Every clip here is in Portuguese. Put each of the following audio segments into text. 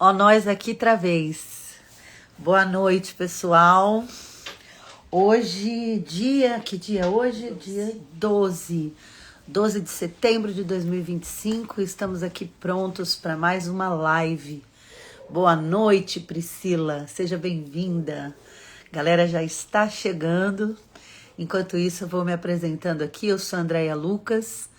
Ó, nós aqui outra vez. Boa noite, pessoal. Hoje, que dia é hoje? Dia 12 de setembro de 2025. Estamos aqui prontos para mais uma live. Boa noite, Priscila. Seja bem-vinda. Galera já está chegando. Enquanto isso, eu vou me apresentando aqui. Eu sou a Andréia Lucas.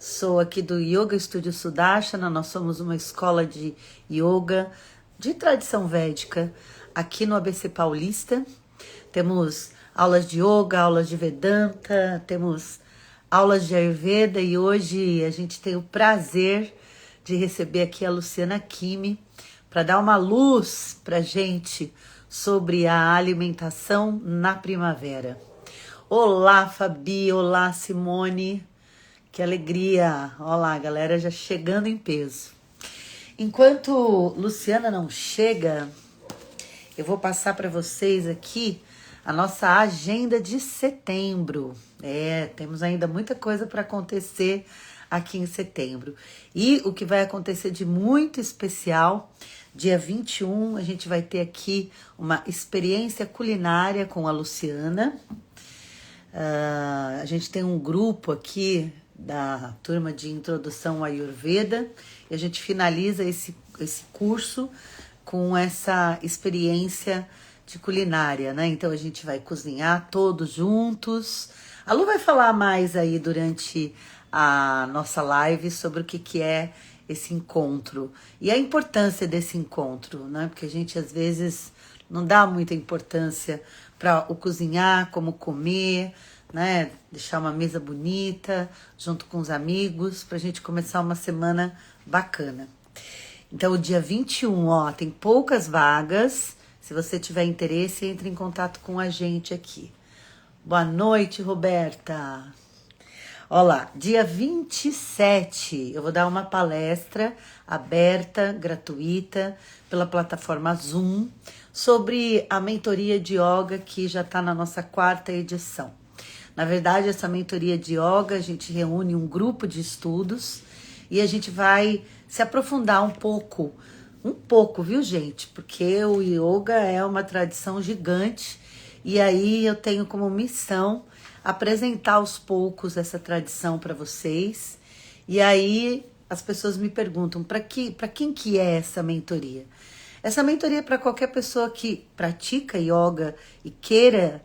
Sou aqui do Yoga Studio Sudarshana. Nós somos uma escola de yoga de tradição védica aqui no ABC Paulista. Temos aulas de yoga, aulas de Vedanta, temos aulas de Ayurveda e hoje a gente tem o prazer de receber aqui a Luciana Kimi para dar uma luz para gente sobre a alimentação na primavera. Olá, Fabi, olá, Simone. Que alegria! Olha lá, a galera já chegando em peso. Enquanto Luciana não chega, eu vou passar para vocês aqui a nossa agenda de setembro. Temos ainda muita coisa para acontecer aqui em setembro. E o que vai acontecer de muito especial, dia 21, a gente vai ter aqui uma experiência culinária com a Luciana. A gente tem um grupo aqui da turma de introdução ao Ayurveda e a gente finaliza esse curso com essa experiência de culinária, né? Então a gente vai cozinhar todos juntos. A Lu vai falar mais aí durante a nossa live sobre o que é esse encontro e a importância desse encontro, né? Porque a gente às vezes não dá muita importância para o cozinhar, como comer, né? Deixar uma mesa bonita junto com os amigos para a gente começar uma semana bacana. Então, o dia 21, ó, tem poucas vagas. Se você tiver interesse, entre em contato com a gente aqui. Boa noite, Roberta. Olá, dia 27, eu vou dar uma palestra aberta, gratuita, pela plataforma Zoom, sobre a mentoria de yoga que já está na nossa 4ª edição. Na verdade, essa mentoria de yoga, a gente reúne um grupo de estudos e a gente vai se aprofundar um pouco, viu, gente? Porque o yoga é uma tradição gigante e aí eu tenho como missão apresentar aos poucos essa tradição para vocês. E aí as pessoas me perguntam, para quem que é essa mentoria? Essa mentoria é para qualquer pessoa que pratica yoga e queira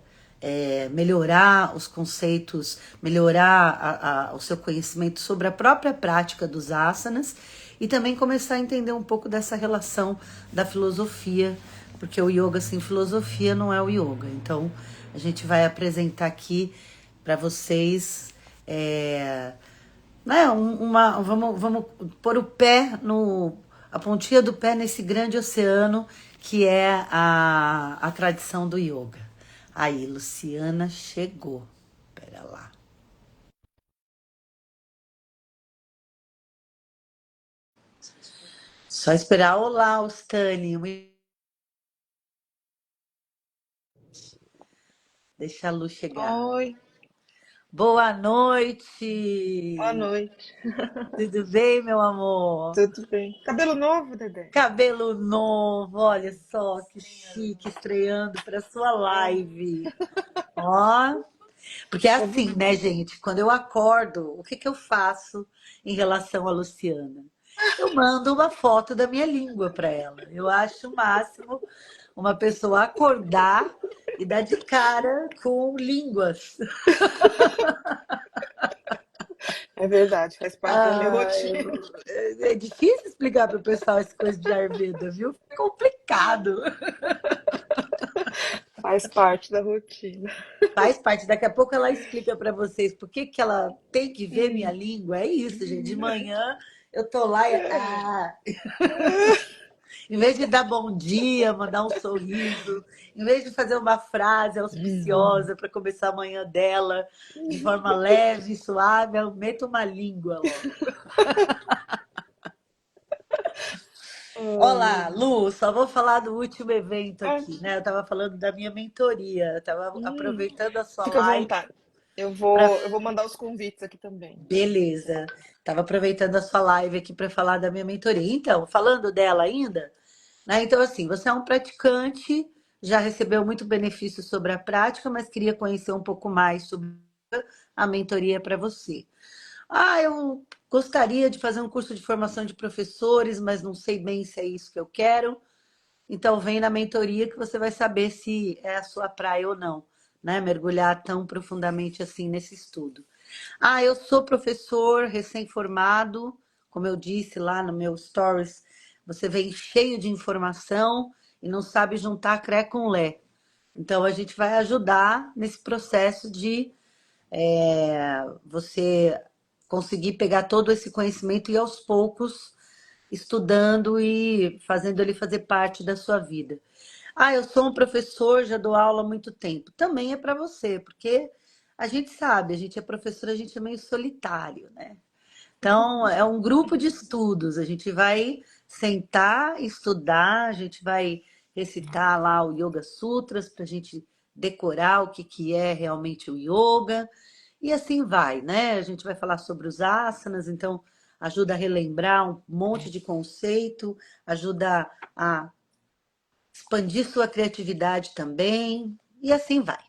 melhorar os conceitos, melhorar o seu conhecimento sobre a própria prática dos asanas e também começar a entender um pouco dessa relação da filosofia, porque o yoga sem filosofia não é o yoga. Então, a gente vai apresentar aqui para vocês, vamos pôr o pé a pontinha do pé nesse grande oceano que é a tradição do yoga. Aí, Luciana chegou. Pera lá. Só esperar. Olá, Ostânia. Deixa a Lu chegar. Oi, Boa noite. boa noite. Tudo bem, meu amor? Tudo bem? Cabelo novo, Dedé? Cabelo novo, olha só que chique, estreando para sua É, live. Ó, porque é tô assim, bonita. né, gente? Quando eu acordo, o que eu faço em relação a Luciana? Eu mando uma foto da minha língua para ela. Eu acho o máximo uma pessoa acordar e dar de cara com línguas. É verdade, faz parte da minha Ai, rotina. é difícil explicar para o pessoal essa coisa de Ayurveda, viu? É complicado. Faz parte da rotina. Faz parte. Daqui a pouco ela explica para vocês por que ela tem que ver minha Hum. língua. É isso, gente. De manhã eu tô lá e em vez de dar bom dia, mandar um sorriso, em vez de fazer uma frase auspiciosa para começar a manhã dela de forma leve e suave, eu meto uma língua logo. Ai, Olá, ai. Lu, só vou falar do último evento Ah, aqui, né? Eu estava falando da minha mentoria, eu estava hum, aproveitando a sua fica à live vontade. Eu para. vou, eu vou mandar os convites aqui também. Beleza, estava aproveitando a sua live aqui para falar da minha mentoria. Então, falando dela ainda, né? Então, assim, você é um praticante, já recebeu muito benefício sobre a prática, mas queria conhecer um pouco mais sobre a mentoria para você. Ah, eu gostaria de fazer um curso de formação de professores, mas não sei bem se é isso que eu quero. Então, vem na mentoria que você vai saber se é a sua praia ou não, né? Mergulhar tão profundamente assim nesse estudo. Ah, eu sou professor recém-formado, como eu disse lá no meu stories, você vem cheio de informação e não sabe juntar cré com lé. Então, a gente vai ajudar nesse processo de você conseguir pegar todo esse conhecimento e aos poucos estudando e fazendo ele fazer parte da sua vida. Ah, eu sou um professor, já dou aula há muito tempo. Também é para você, porque a gente sabe, a gente é professor, a gente é meio solitário, né? Então, é um grupo de estudos. A gente vai sentar, estudar, a gente vai recitar lá o Yoga Sutras para a gente decorar o que, que é realmente o yoga. E assim vai, né? A gente vai falar sobre os asanas, então ajuda a relembrar um monte de conceito, ajuda a expandir sua criatividade também, e assim vai.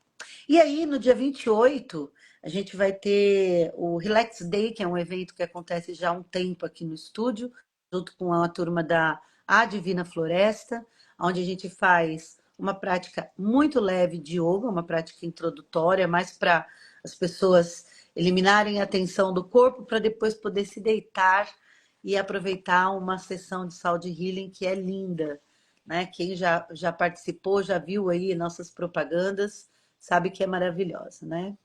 E aí, no dia 28, a gente vai ter o Relax Day, que é um evento que acontece já há um tempo aqui no estúdio, junto com a turma da A Divina Floresta, onde a gente faz uma prática muito leve de yoga, uma prática introdutória, mais para as pessoas eliminarem a tensão do corpo, para depois poder se deitar e aproveitar uma sessão de Sound Healing que é linda, né? Quem já participou, já viu aí nossas propagandas, sabe que é maravilhosa, né?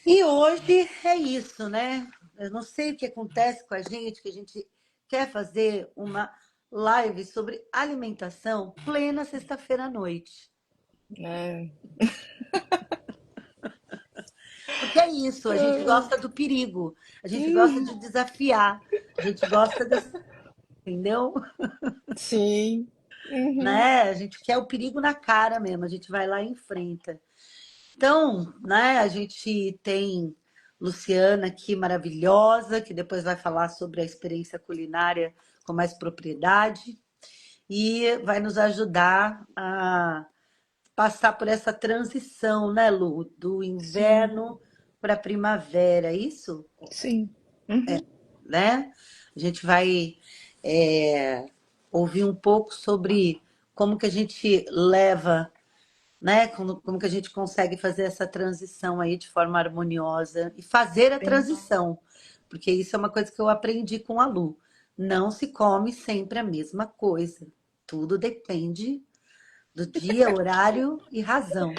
E hoje é isso, né? Eu não sei o que acontece com a gente, que a gente quer fazer uma live sobre alimentação plena sexta-feira à noite. É. Porque é isso, a gente gosta do perigo, a gente gosta de desafiar, a gente gosta desse, entendeu? Sim. Uhum. Né? A gente quer o perigo na cara mesmo, a gente vai lá e enfrenta. Então, né, a gente tem Luciana aqui maravilhosa, que depois vai falar sobre a experiência culinária com mais propriedade e vai nos ajudar a passar por essa transição, né, Lu, do Sim. inverno para a primavera, é isso, Sim. Uhum. né? A gente vai ouvir um pouco sobre como que a gente leva, né? Como que a gente consegue fazer essa transição aí de forma harmoniosa e fazer a Sim. transição, porque isso é uma coisa que eu aprendi com a Lu. Não se come sempre a mesma coisa. Tudo depende do dia, horário e razão.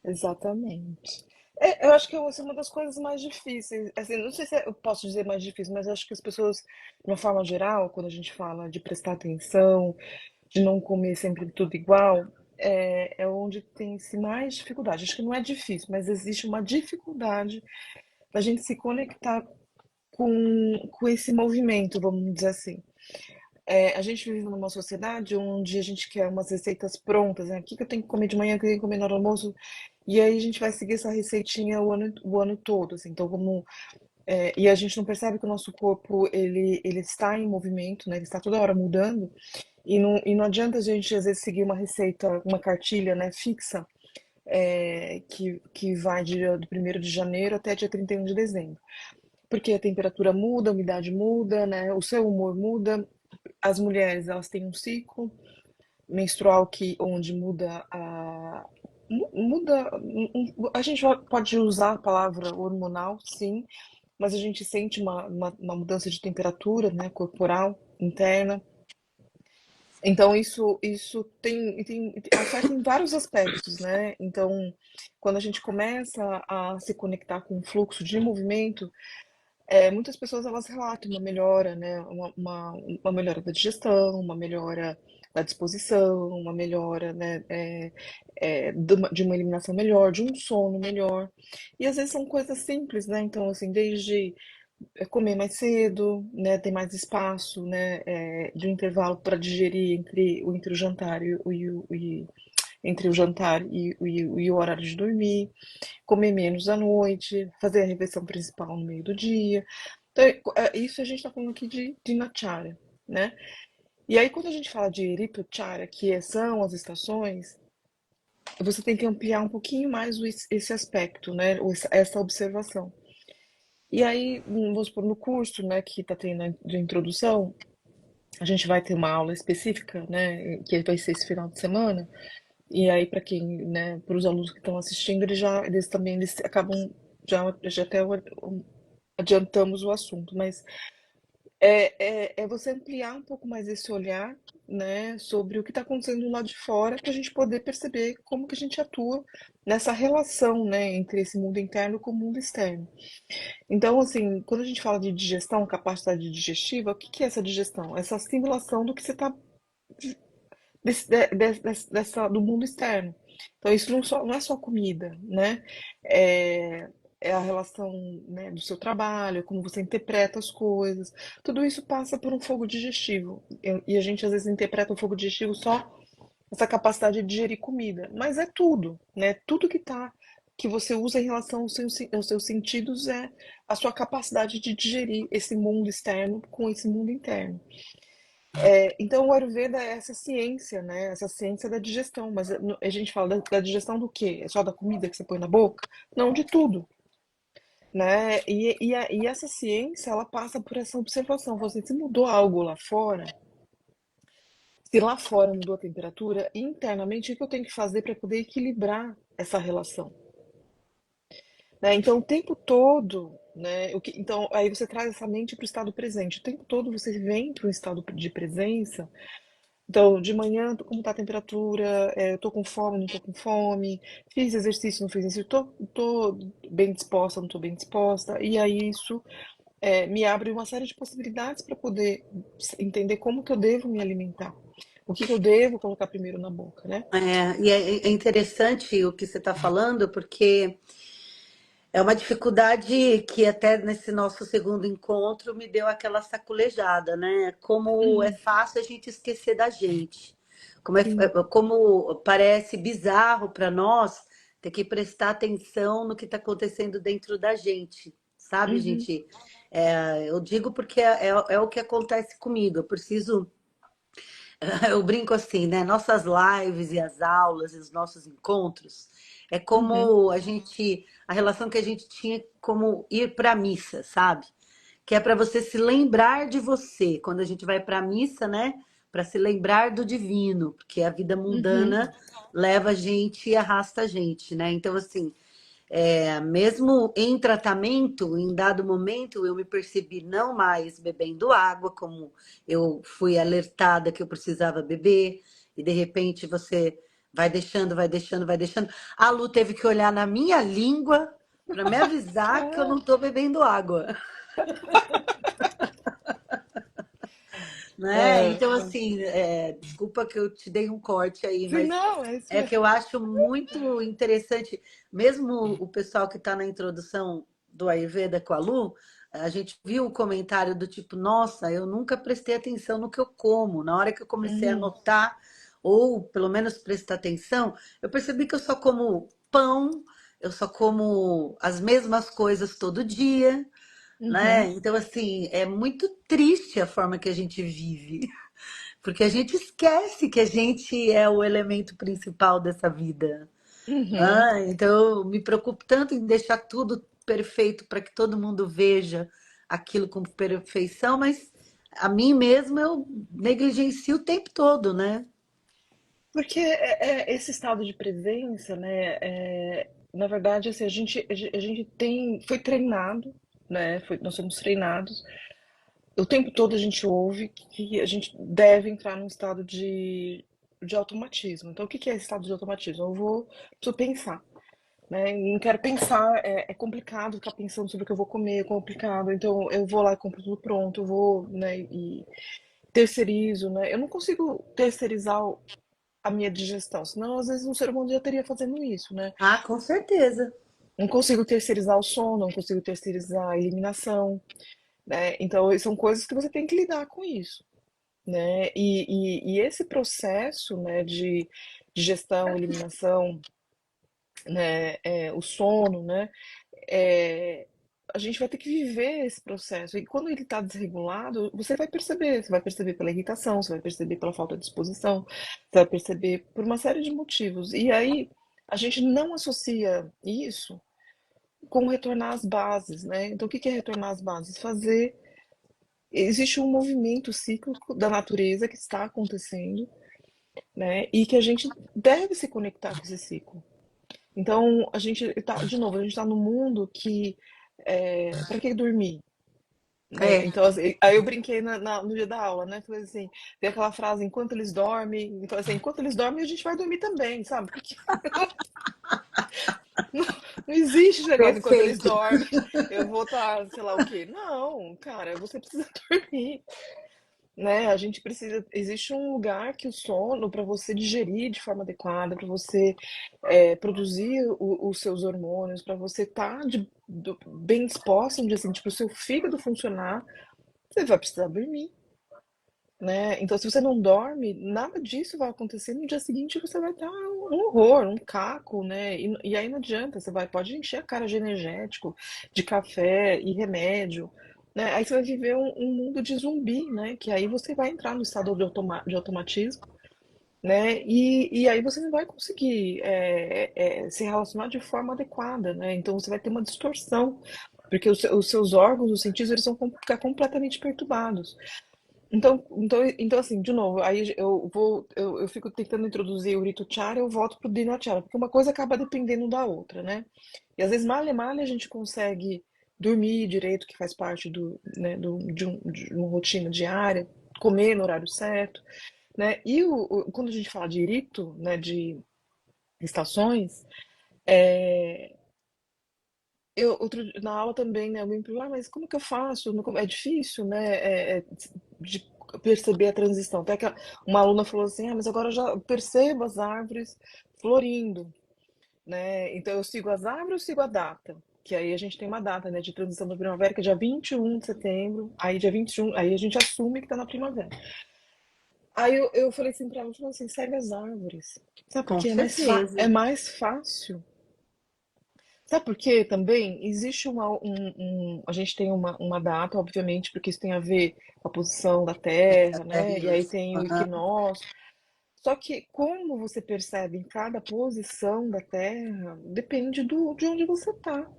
Exatamente. É, eu acho que essa é uma das coisas mais difíceis. Assim, não sei se eu posso dizer mais difícil, mas eu acho que as pessoas, de uma forma geral, quando a gente fala de prestar atenção, de não comer sempre tudo igual, é onde tem-se mais dificuldade. Acho que não é difícil, mas existe uma dificuldade da gente se conectar com esse movimento, vamos dizer assim. É, a gente vive numa sociedade onde a gente quer umas receitas prontas, né? O que que eu tenho que comer de manhã, o que eu tenho que comer na hora do almoço, e aí a gente vai seguir essa receitinha o ano todo, assim. Então, e a gente não percebe que o nosso corpo ele está em movimento, né? Ele está toda hora mudando, e não adianta a gente às vezes seguir uma receita, uma cartilha, né, fixa, que vai do 1º de janeiro até dia 31 de dezembro. Porque a temperatura muda, a umidade muda, né? O seu humor muda. As mulheres, elas têm um ciclo menstrual onde muda muda, a gente pode usar a palavra hormonal, sim, mas a gente sente uma mudança de temperatura, né, corporal, interna. Então isso afeta em vários aspectos, né? Então, quando a gente começa a se conectar com o fluxo de movimento, muitas pessoas elas relatam uma melhora, né? Uma melhora da digestão, uma melhora da disposição, uma melhora, né? De uma eliminação melhor, de um sono melhor. E às vezes são coisas simples, né? Então, assim, desde comer mais cedo, né? Ter mais espaço, né? De um intervalo para digerir entre o jantar entre o jantar e o horário de dormir, comer menos à noite, fazer a refeição principal no meio do dia. Então, isso a gente está falando aqui de Dinacharya, né? E aí, quando a gente fala de Ritucharya, são as estações, você tem que ampliar um pouquinho mais esse aspecto, né? Essa observação. E aí, vamos supor, no curso, né, que está tendo de introdução, a gente vai ter uma aula específica, né, que vai ser esse final de semana. E aí, para quem, né, para os alunos que estão assistindo, eles acabam já até adiantamos o assunto, mas é você ampliar um pouco mais esse olhar, né, sobre o que está acontecendo do lado de fora, para a gente poder perceber como que a gente atua nessa relação, né, entre esse mundo interno com o mundo externo. Então, assim, quando a gente fala de digestão, capacidade digestiva, o que que é essa digestão? Essa assimilação do que você está do mundo externo. Então, isso não é só comida, né? É, é a relação, né, do seu trabalho, como você interpreta as coisas. Tudo isso passa por um fogo digestivo. E a gente às vezes interpreta o fogo digestivo só essa capacidade de digerir comida, mas é tudo, né? Tudo que você usa em relação aos seus sentidos é a sua capacidade de digerir esse mundo externo com esse mundo interno. Então, o Ayurveda é essa ciência, né? Essa ciência da digestão. Mas a gente fala da digestão do quê? É só da comida que você põe na boca? Não, de tudo, né? E essa ciência, ela passa por essa observação. Você se mudou algo lá fora, se lá fora mudou a temperatura, internamente, o que eu tenho que fazer para poder equilibrar essa relação? Né? Então, o tempo todo, né? Então, aí você traz essa mente para o estado presente. O tempo todo você vem para um estado de presença. Então, de manhã, como está a temperatura, eu tô com fome, não tô com fome, fiz exercício, não fiz exercício, tô bem disposta, não tô bem disposta, e aí isso me abre uma série de possibilidades para poder entender como que eu devo me alimentar, o que que eu devo colocar primeiro na boca, né? É interessante o que você está falando, porque é uma dificuldade que até nesse nosso segundo encontro me deu aquela saculejada, né? Como é Uhum, fácil a gente esquecer da gente. sim. Como parece bizarro para nós ter que prestar atenção no que está acontecendo dentro da gente, sabe, Uhum, gente? Eu digo porque é o que acontece comigo. Eu preciso. Eu brinco assim, né? Nossas lives e as aulas e os nossos encontros é uhum, como a relação que a gente tinha como ir para a missa, sabe? Que é para você se lembrar de você. Quando a gente vai para a missa, né? Para se lembrar do divino, porque a vida uhum, mundana leva a gente e arrasta a gente, né? Então, assim, mesmo em tratamento, em dado momento, eu me percebi não mais bebendo água, como eu fui alertada que eu precisava beber, e de repente você vai deixando, vai deixando, vai deixando. A Lu teve que olhar na minha língua para me avisar que eu não estou bebendo água, né? é, Então, assim, desculpa que eu te dei um corte aí, sim, mas não, é isso é que mesmo. eu acho muito interessante, mesmo o pessoal que está na introdução do Ayurveda com a Lu, a gente viu o comentário do tipo, nossa, eu nunca prestei atenção no que eu como. Na hora que eu comecei a Uhum, anotar, ou pelo menos prestar atenção, eu percebi que eu só como pão, eu só como as mesmas coisas todo dia, né? uhum, Então, assim, é muito triste a forma que a gente vive. Porque a gente esquece que a gente é o elemento principal dessa vida. uhum. Então eu me preocupo tanto em deixar tudo perfeito para que todo mundo veja aquilo com perfeição, mas a mim mesma eu negligencio o tempo todo, né? Porque esse estado de presença, né? Na verdade, assim, a gente foi treinado, né? Nós somos treinados. O tempo todo a gente ouve que a gente deve entrar num estado de automatismo. Então, o que que é esse estado de automatismo? Preciso pensar, né? Não quero pensar, é complicado ficar pensando sobre o que eu vou comer, é complicado. Então, eu vou lá e compro tudo pronto, eu vou, né? E terceirizo, né? Eu não consigo terceirizar a minha digestão, senão às vezes um ser humano já estaria fazendo isso, né? Ah, com certeza. Não consigo terceirizar o sono, não consigo terceirizar a eliminação, né? Então são coisas que você tem que lidar com isso, né? E esse processo, né, de digestão, eliminação, né, o sono, né? a gente vai ter que viver esse processo. E quando ele está desregulado, você vai perceber pela irritação, você vai perceber pela falta de disposição, você vai perceber por uma série de motivos. E aí a gente não associa isso com retornar às bases, né? Então, o que é retornar às bases? Fazer. Existe um movimento cíclico da natureza que está acontecendo, né? E que a gente deve se conectar com esse ciclo. Então, a gente está, de novo, a gente está num mundo que. Para que dormir? Né? É, Então, assim, aí eu brinquei no dia da aula, né? Falei assim, tem aquela frase, enquanto eles dormem, então assim, enquanto eles dormem, a gente vai dormir também, sabe? Porque não, não existe esse negócio, enquanto eles perfeito. dormem, eu vou estar, sei lá o quê. Não, cara, você precisa dormir, né? A gente precisa. Existe um lugar que o sono, para você digerir de forma adequada, para você produzir os seus hormônios, para você estar bem disposta, um dia assim, tipo, o seu fígado funcionar, você vai precisar dormir. Né? Então, se você não dorme, nada disso vai acontecer. No dia seguinte, você vai estar um horror, um caco, né? E aí não adianta, pode encher a cara de energético, de café e remédio, né? Aí você vai viver um mundo de zumbi, né? Que aí você vai entrar no estado de automatismo, né? E aí você não vai conseguir se relacionar de forma adequada, né? Então você vai ter uma distorção, porque os seus órgãos, os sentidos, eles vão ficar completamente perturbados. Então, assim, de novo, aí eu fico tentando introduzir o Rito Chara, eu volto pro Dinacharya, porque uma coisa acaba dependendo da outra, né? E às vezes, malha malha, a gente consegue dormir direito, que faz parte né, de uma rotina diária, comer no horário certo, né? E quando a gente fala de rito, né, de estações, é, na aula também, né, alguém me perguntou, mas como que eu faço? É difícil, né, de perceber a transição. Até que uma aluna falou assim, mas agora eu já percebo as árvores florindo, né? Então eu sigo as árvores, eu sigo a data. Que aí a gente tem uma data, né, de transição da primavera, que é dia 21 de setembro, aí dia 21, aí a gente assume que tá na primavera. Aí eu falei assim pra ela, eu falei assim, segue as árvores. Sabe por Com quê? É certeza. mais fácil. Sabe por quê também? Existe a gente tem uma data, obviamente, porque isso tem a ver com a posição da Terra, né? E aí Isso. tem o Aham. equinócio. Só que como você percebe em cada posição da Terra, depende de onde você está,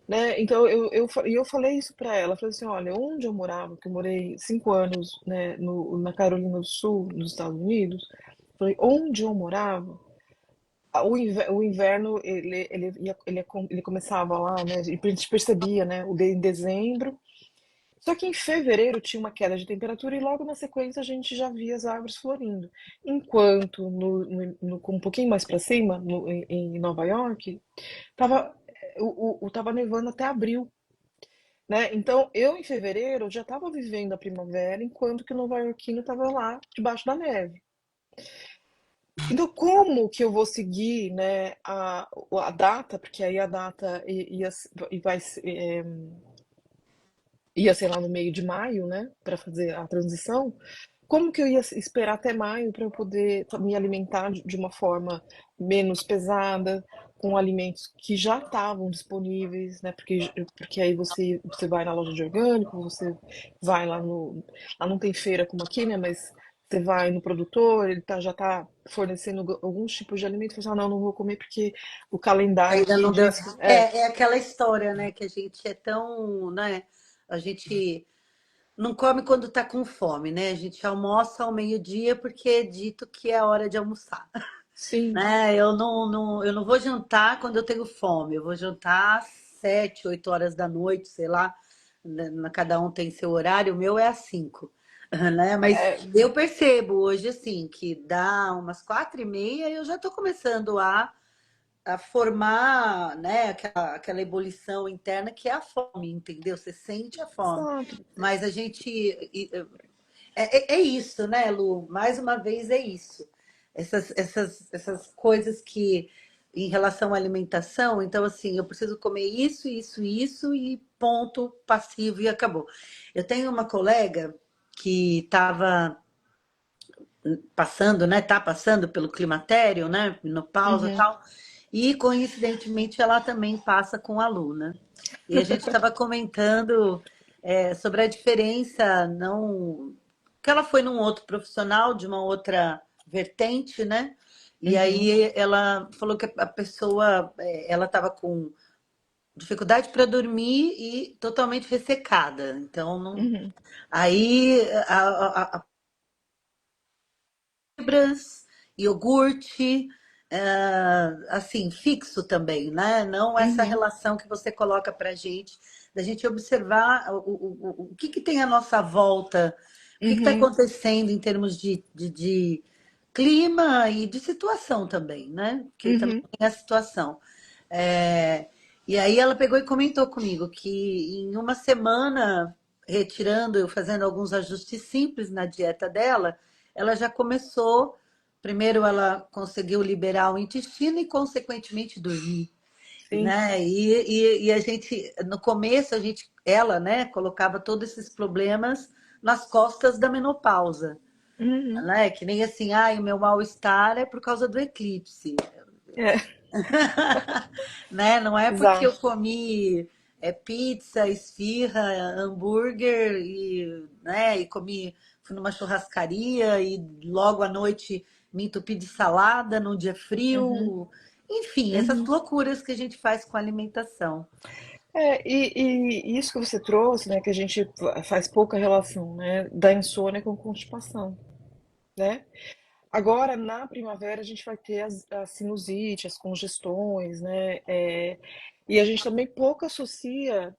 né? Então eu falei isso para ela, falei assim, olha, onde eu morava, que eu morei 5 anos, né, na Carolina do Sul, nos Estados Unidos, falei, onde eu morava o inverno ele começava lá, né? E a gente percebia, né? Em dezembro. Só que em fevereiro tinha uma queda de temperatura e logo na sequência a gente já via as árvores florindo. Enquanto um pouquinho mais para cima, em Nova York, tava, tava nevando até abril, né? Então eu em fevereiro já estava vivendo a primavera, enquanto que o nova-iorquino estava lá debaixo da neve. Então, como que eu vou seguir, né, a data, porque aí a data ia ser lá no meio de maio, né, para fazer a transição. Como que eu ia esperar até maio para eu poder me alimentar de uma forma menos pesada, com alimentos que já estavam disponíveis, né? Porque aí você vai na loja de orgânico, você vai lá não tem feira como aqui, né? Mas você vai no produtor, já está fornecendo alguns tipos de alimentos, você fala, não, não vou comer porque o calendário Ainda aqui não deu. diz que É aquela história, né? Que a gente é tão, né? A gente não come quando tá com fome, né? A gente almoça ao meio-dia porque é dito que é hora de almoçar, sim, né? Eu não vou jantar quando eu tenho fome. Eu vou jantar às 7, 8 horas da noite, sei lá. Cada um tem seu horário. O meu é às 5, né? Mas é, eu percebo hoje, assim, que dá umas 4h30 e eu já tô começando a formar, né, aquela ebulição interna que é a fome, entendeu? Você sente a fome. exato. Mas a gente. É isso, né, Lu? Mais uma vez é isso. Essas coisas que, em relação à alimentação, então, assim, eu preciso comer isso, isso, isso, e ponto, passivo, e acabou. Eu tenho uma colega que estava passando, né? Tá passando pelo climatério, né? Menopausa e Uhum. tal. E, coincidentemente, ela também passa com a aluna. E a gente estava comentando sobre a diferença, não que ela foi num outro profissional de uma outra vertente, né? E Uhum, aí ela falou que a pessoa, ela estava com dificuldade para dormir e totalmente ressecada. Então, não. uhum, Aí a fibras, iogurte, assim, fixo também, né? Não essa uhum, relação que você coloca para gente, da gente observar o que tem à nossa volta, o que está uhum, acontecendo em termos de clima e de situação também, né? Porque também uhum. tem a situação. É, e aí ela pegou e comentou comigo que em uma semana, retirando, eu fazendo alguns ajustes simples na dieta dela, ela já começou. Primeiro, ela conseguiu liberar o intestino e, consequentemente, dormir, Sim. né? E a gente, no começo, ela, né, colocava todos esses problemas nas costas da menopausa, Uhum. né? Que nem assim, o meu mal-estar é por causa do eclipse. É, Né? Não é porque eu exato. comi pizza, esfirra, hambúrguer né, e fui numa churrascaria e logo à noite me entupi de salada num dia Uhum, frio. Enfim, essas uhum. loucuras que a gente faz com a alimentação. E isso que você trouxe, né, que a gente faz pouca relação, né, da insônia com constipação, né? Agora, na primavera, a gente vai ter a sinusite, as congestões, né? E a gente também pouco associa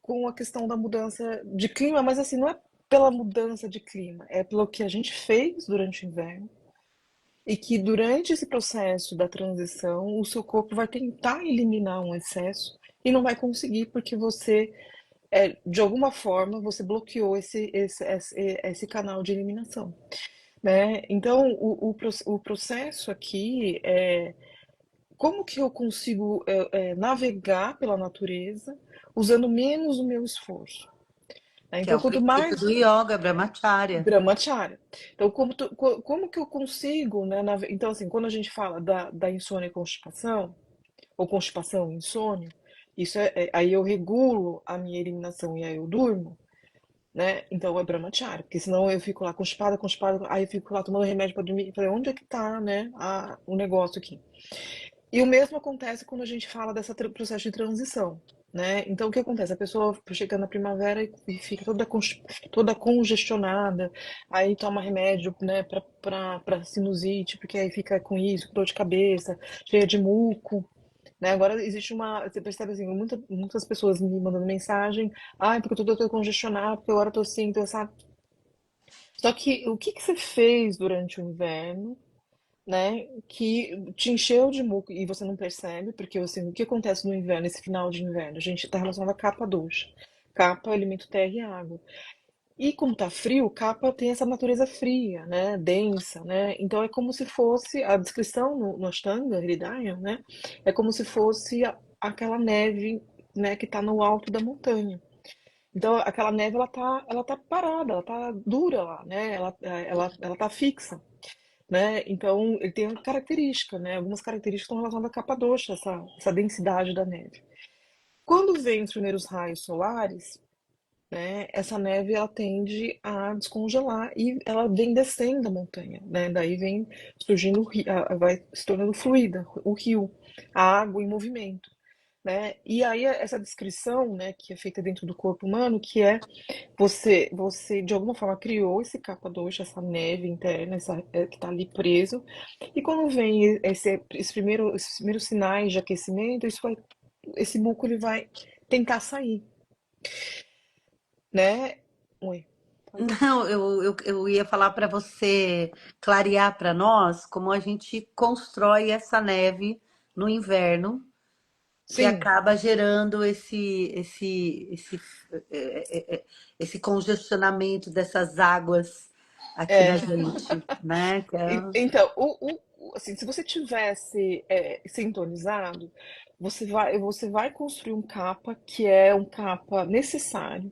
com a questão da mudança de clima, mas assim, não é pela mudança de clima, é pelo que a gente fez durante o inverno e que durante esse processo da transição, o seu corpo vai tentar eliminar um excesso e não vai conseguir porque você, de alguma forma, você bloqueou esse canal de eliminação, né? Então, o processo aqui é como que eu consigo navegar pela natureza usando menos o meu esforço, né? Que é Então, o quanto princípio do mais yoga, Brahmacharya. brahmacharya. Então, como que eu consigo, né? Então, assim, quando a gente fala da insônia e constipação, ou constipação e insônia, aí eu regulo a minha eliminação e aí eu durmo, né? Então é brahmacharya, porque senão eu fico lá constipada, constipada, aí eu fico lá tomando remédio para dormir. Falei, onde é que tá, né, o negócio aqui? E o mesmo acontece quando a gente fala desse processo de transição, né? Então o que acontece? A pessoa chega na primavera e fica toda congestionada, aí toma remédio, né, para sinusite, porque aí fica com isso, com dor de cabeça, cheia de muco, né? Agora existe você percebe assim, muitas pessoas me mandando mensagem, porque eu tô toda congestionada, porque agora eu tô assim, então, sabe? Só que o que que você fez durante o inverno, né, que te encheu de muco e você não percebe, porque assim, o que acontece no inverno, esse final de inverno? A gente está relacionado à capa 2. Capa, é elemento terra e água. E como tá frio, capa tem essa natureza fria, né, densa, né? Então é como se fosse a descrição no Ashtanga Hridaya, né? É como se fosse aquela neve, né, que tá no alto da montanha. Então aquela neve ela tá parada, ela tá dura lá, né? Ela tá fixa, né? Então, ele tem uma característica, né? Algumas características estão relacionadas à capa doxa, essa densidade da neve. Quando vem os primeiros raios solares, né, essa neve ela tende a descongelar e ela vem descendo a montanha, né? Daí vem surgindo, vai se tornando fluida, o rio, a água em movimento, né? E aí essa descrição, né, que é feita dentro do corpo humano, que é você de alguma forma criou esse capa 2, essa neve interna, que está ali preso. E quando vem esses primeiros sinais de aquecimento, esse muco ele vai tentar sair, né? Oi, pode. Não, eu ia falar para você clarear para nós como a gente constrói essa neve no inverno que Sim, acaba gerando esse congestionamento dessas águas aqui na é. gente, né? Então, assim, se você tivesse sintonizado, você vai construir um capa que é um capa necessário,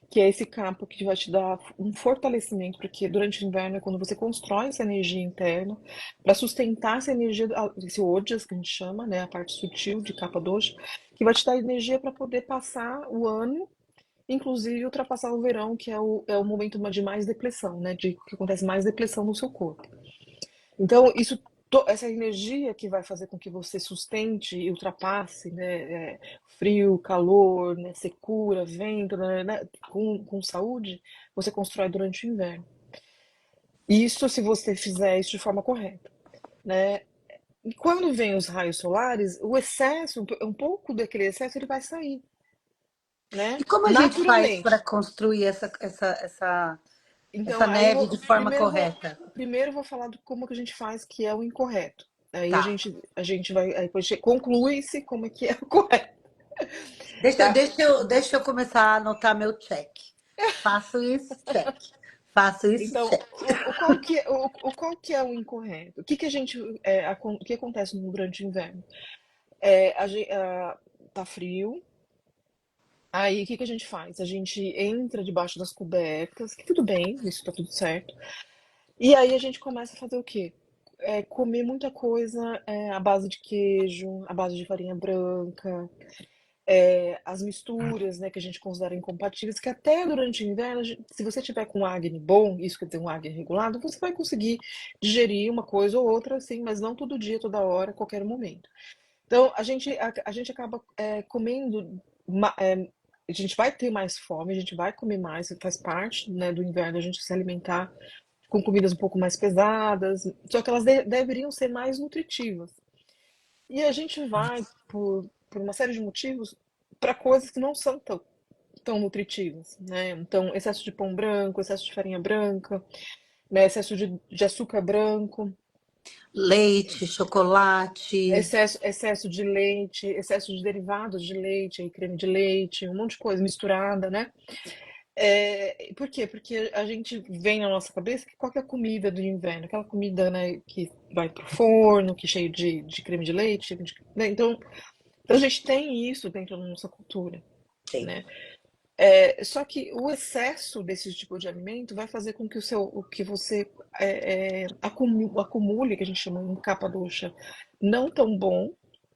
que é esse campo que vai te dar um fortalecimento, porque durante o inverno é quando você constrói essa energia interna para sustentar essa energia, esse ojas que a gente chama, né, a parte sutil de capa dosha, que vai te dar energia para poder passar o ano, inclusive ultrapassar o verão, que é o momento de mais depressão, né, de que acontece mais depressão no seu corpo. Então, essa energia que vai fazer com que você sustente e ultrapasse, né, frio, calor, né, secura, vento, né, com saúde, você constrói durante o inverno. Isso se você fizer isso de forma correta, né? E quando vem os raios solares, o excesso, um pouco daquele excesso, ele vai sair, E né? como a gente faz para Naturalmente. construir Então, essa aí neve de forma correta? primeiro eu vou falar do como que a gente faz que é o incorreto. Aí Tá. a gente vai, aí depois conclui-se como é que é o correto, tá? Deixa eu começar a anotar meu check. Faço isso, check. Faço isso, Então, check. qual que é o incorreto? O que que a gente, o que acontece durante o inverno? Tá frio, aí o que que a gente faz? A gente entra debaixo das cobertas, que tudo bem, isso tá tudo certo. E aí a gente começa a fazer o quê? Comer muita coisa à base de queijo, à base de farinha branca, as misturas, né, que a gente considera incompatíveis, que até durante o inverno, se você tiver com acne bom, isso quer dizer um acne regulado, você vai conseguir digerir uma coisa ou outra, assim, mas não todo dia, toda hora, a qualquer momento. Então, a gente acaba comendo, a gente vai ter mais fome, a gente vai comer mais, faz parte, né, do inverno a gente se alimentar com comidas um pouco mais pesadas, só que elas deveriam ser mais nutritivas. E a gente vai, por uma série de motivos, para coisas que não são tão nutritivas, né? Então, excesso de pão branco, excesso de farinha branca, né? Excesso de açúcar branco, Leite, chocolate. excesso de leite, excesso de derivados de leite, aí creme de leite, um monte de coisa misturada, né? Por quê? Porque a gente vem na nossa cabeça que qualquer comida do inverno, aquela comida, né, que vai pro forno, que é cheio de creme de leite, né? Então a gente tem isso dentro da nossa cultura, Sim. né? Só que o excesso desse tipo de alimento vai fazer com que o que você acumule, que a gente chama de capa doxa, não tão bom,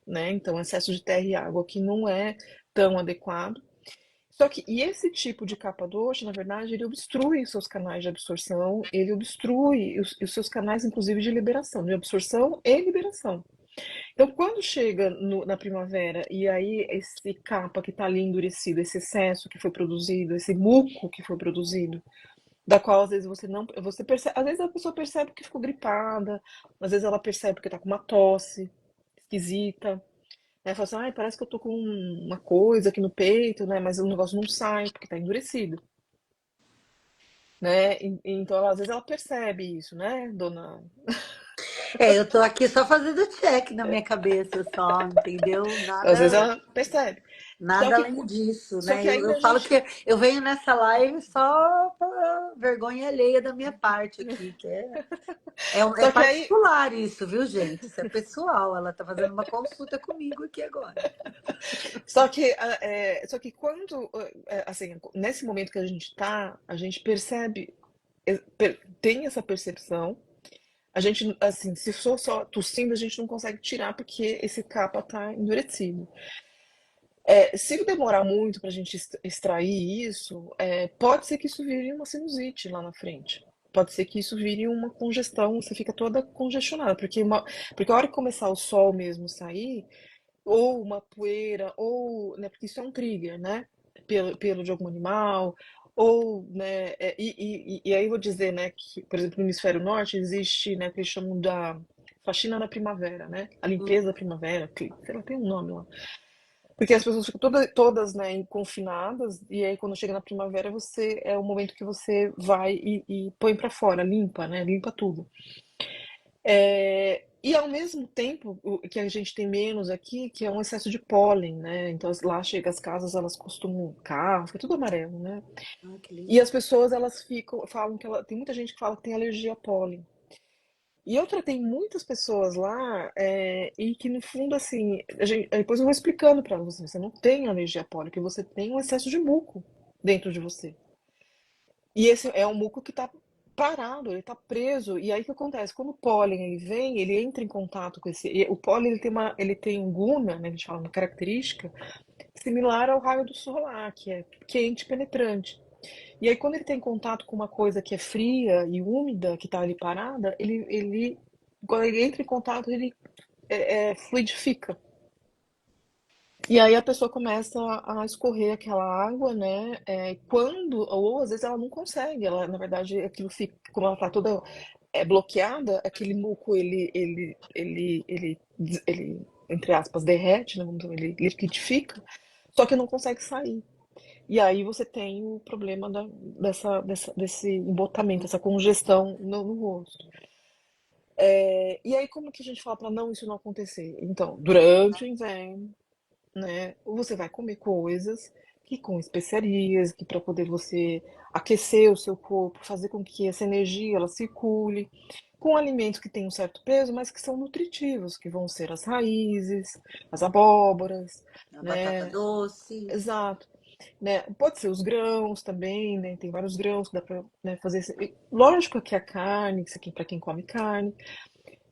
né? Então excesso de terra e água que não é tão adequado. Só que, e esse tipo de capa doce, na verdade, ele obstrui os seus canais de absorção, ele obstrui os seus canais, inclusive, de liberação, de absorção e liberação. Então, quando chega na primavera e aí esse capa que está ali endurecido, esse excesso que foi produzido, esse muco que foi produzido, da qual às vezes você não, você percebe, às vezes a pessoa percebe que ficou gripada, às vezes ela percebe que está com uma tosse esquisita, né? Fala assim, ai, parece que eu tô com uma coisa aqui no peito, né? Mas o negócio não sai porque tá endurecido, né? Então, às vezes ela percebe isso, né, dona? É, eu tô aqui só fazendo check na minha cabeça, só, entendeu? Às vezes Nada, ela percebe. Só nada que, além disso, só né? que ainda Eu a falo gente, que eu venho nessa live só pra vergonha alheia da minha parte aqui, que é só que aí, particular isso, viu, gente? Isso é pessoal. Ela tá fazendo uma consulta comigo aqui agora. só que quando, assim, nesse momento que a gente tá, a gente percebe, tem essa percepção. A gente, assim, se for só tossindo, a gente não consegue tirar porque esse capa tá endurecido. Se demorar muito para a gente extrair isso, pode ser que isso vire uma sinusite lá na frente. Pode ser que isso vire uma congestão, você fica toda congestionada, porque a hora que começar o sol mesmo sair, ou uma poeira, ou, né, porque isso é um trigger, né, pelo de algum animal, ou, né, e aí eu vou dizer, né, que, por exemplo, no hemisfério norte existe, né, o que eles chamam da faxina da primavera, né, a limpeza da primavera, sei lá, tem um nome lá. Porque as pessoas ficam todas, né, confinadas, e aí quando chega na primavera, é o momento que você vai e põe pra fora, limpa, né? Limpa tudo. E ao mesmo tempo, o que a gente tem menos aqui, que é um excesso de pólen, né? Então lá chega as casas, elas costumam, carro, fica tudo amarelo, né? Ai, que E lindo. as pessoas, elas falam que tem muita gente que fala que tem alergia a pólen. E eu tratei muitas pessoas lá, e que no fundo, assim, depois eu vou explicando para você, você não tem alergia a pólen, porque você tem um excesso de muco dentro de você. E esse é um muco que está parado, ele está preso. E aí o que acontece? Quando o pólen ele vem, ele entra em contato com esse. O pólen ele tem um guna, né, a gente fala uma característica similar ao raio do solar, que é quente, penetrante. E aí quando ele tem contato com uma coisa que é fria e úmida, que está ali parada, quando ele entra em contato, ele fluidifica. E aí a pessoa começa a escorrer aquela água, né? Ou às vezes ela não consegue, ela, na verdade, aquilo fica, como ela tá toda bloqueada, aquele muco entre aspas, derrete, né? Ele liquidifica, só que não consegue sair. E aí você tem o problema desse embotamento, essa congestão no rosto. E aí, como que a gente fala para não isso não acontecer? Então, durante o inverno, né? Você vai comer coisas que com especiarias, que para poder você aquecer o seu corpo, fazer com que essa energia ela circule, com alimentos que têm um certo peso, mas que são nutritivos, que vão ser as raízes, as abóboras, A batata né? doce. Exato, né? Pode ser os grãos também, né? Tem vários grãos que dá para, né, fazer. Lógico que a carne, isso aqui para quem come carne,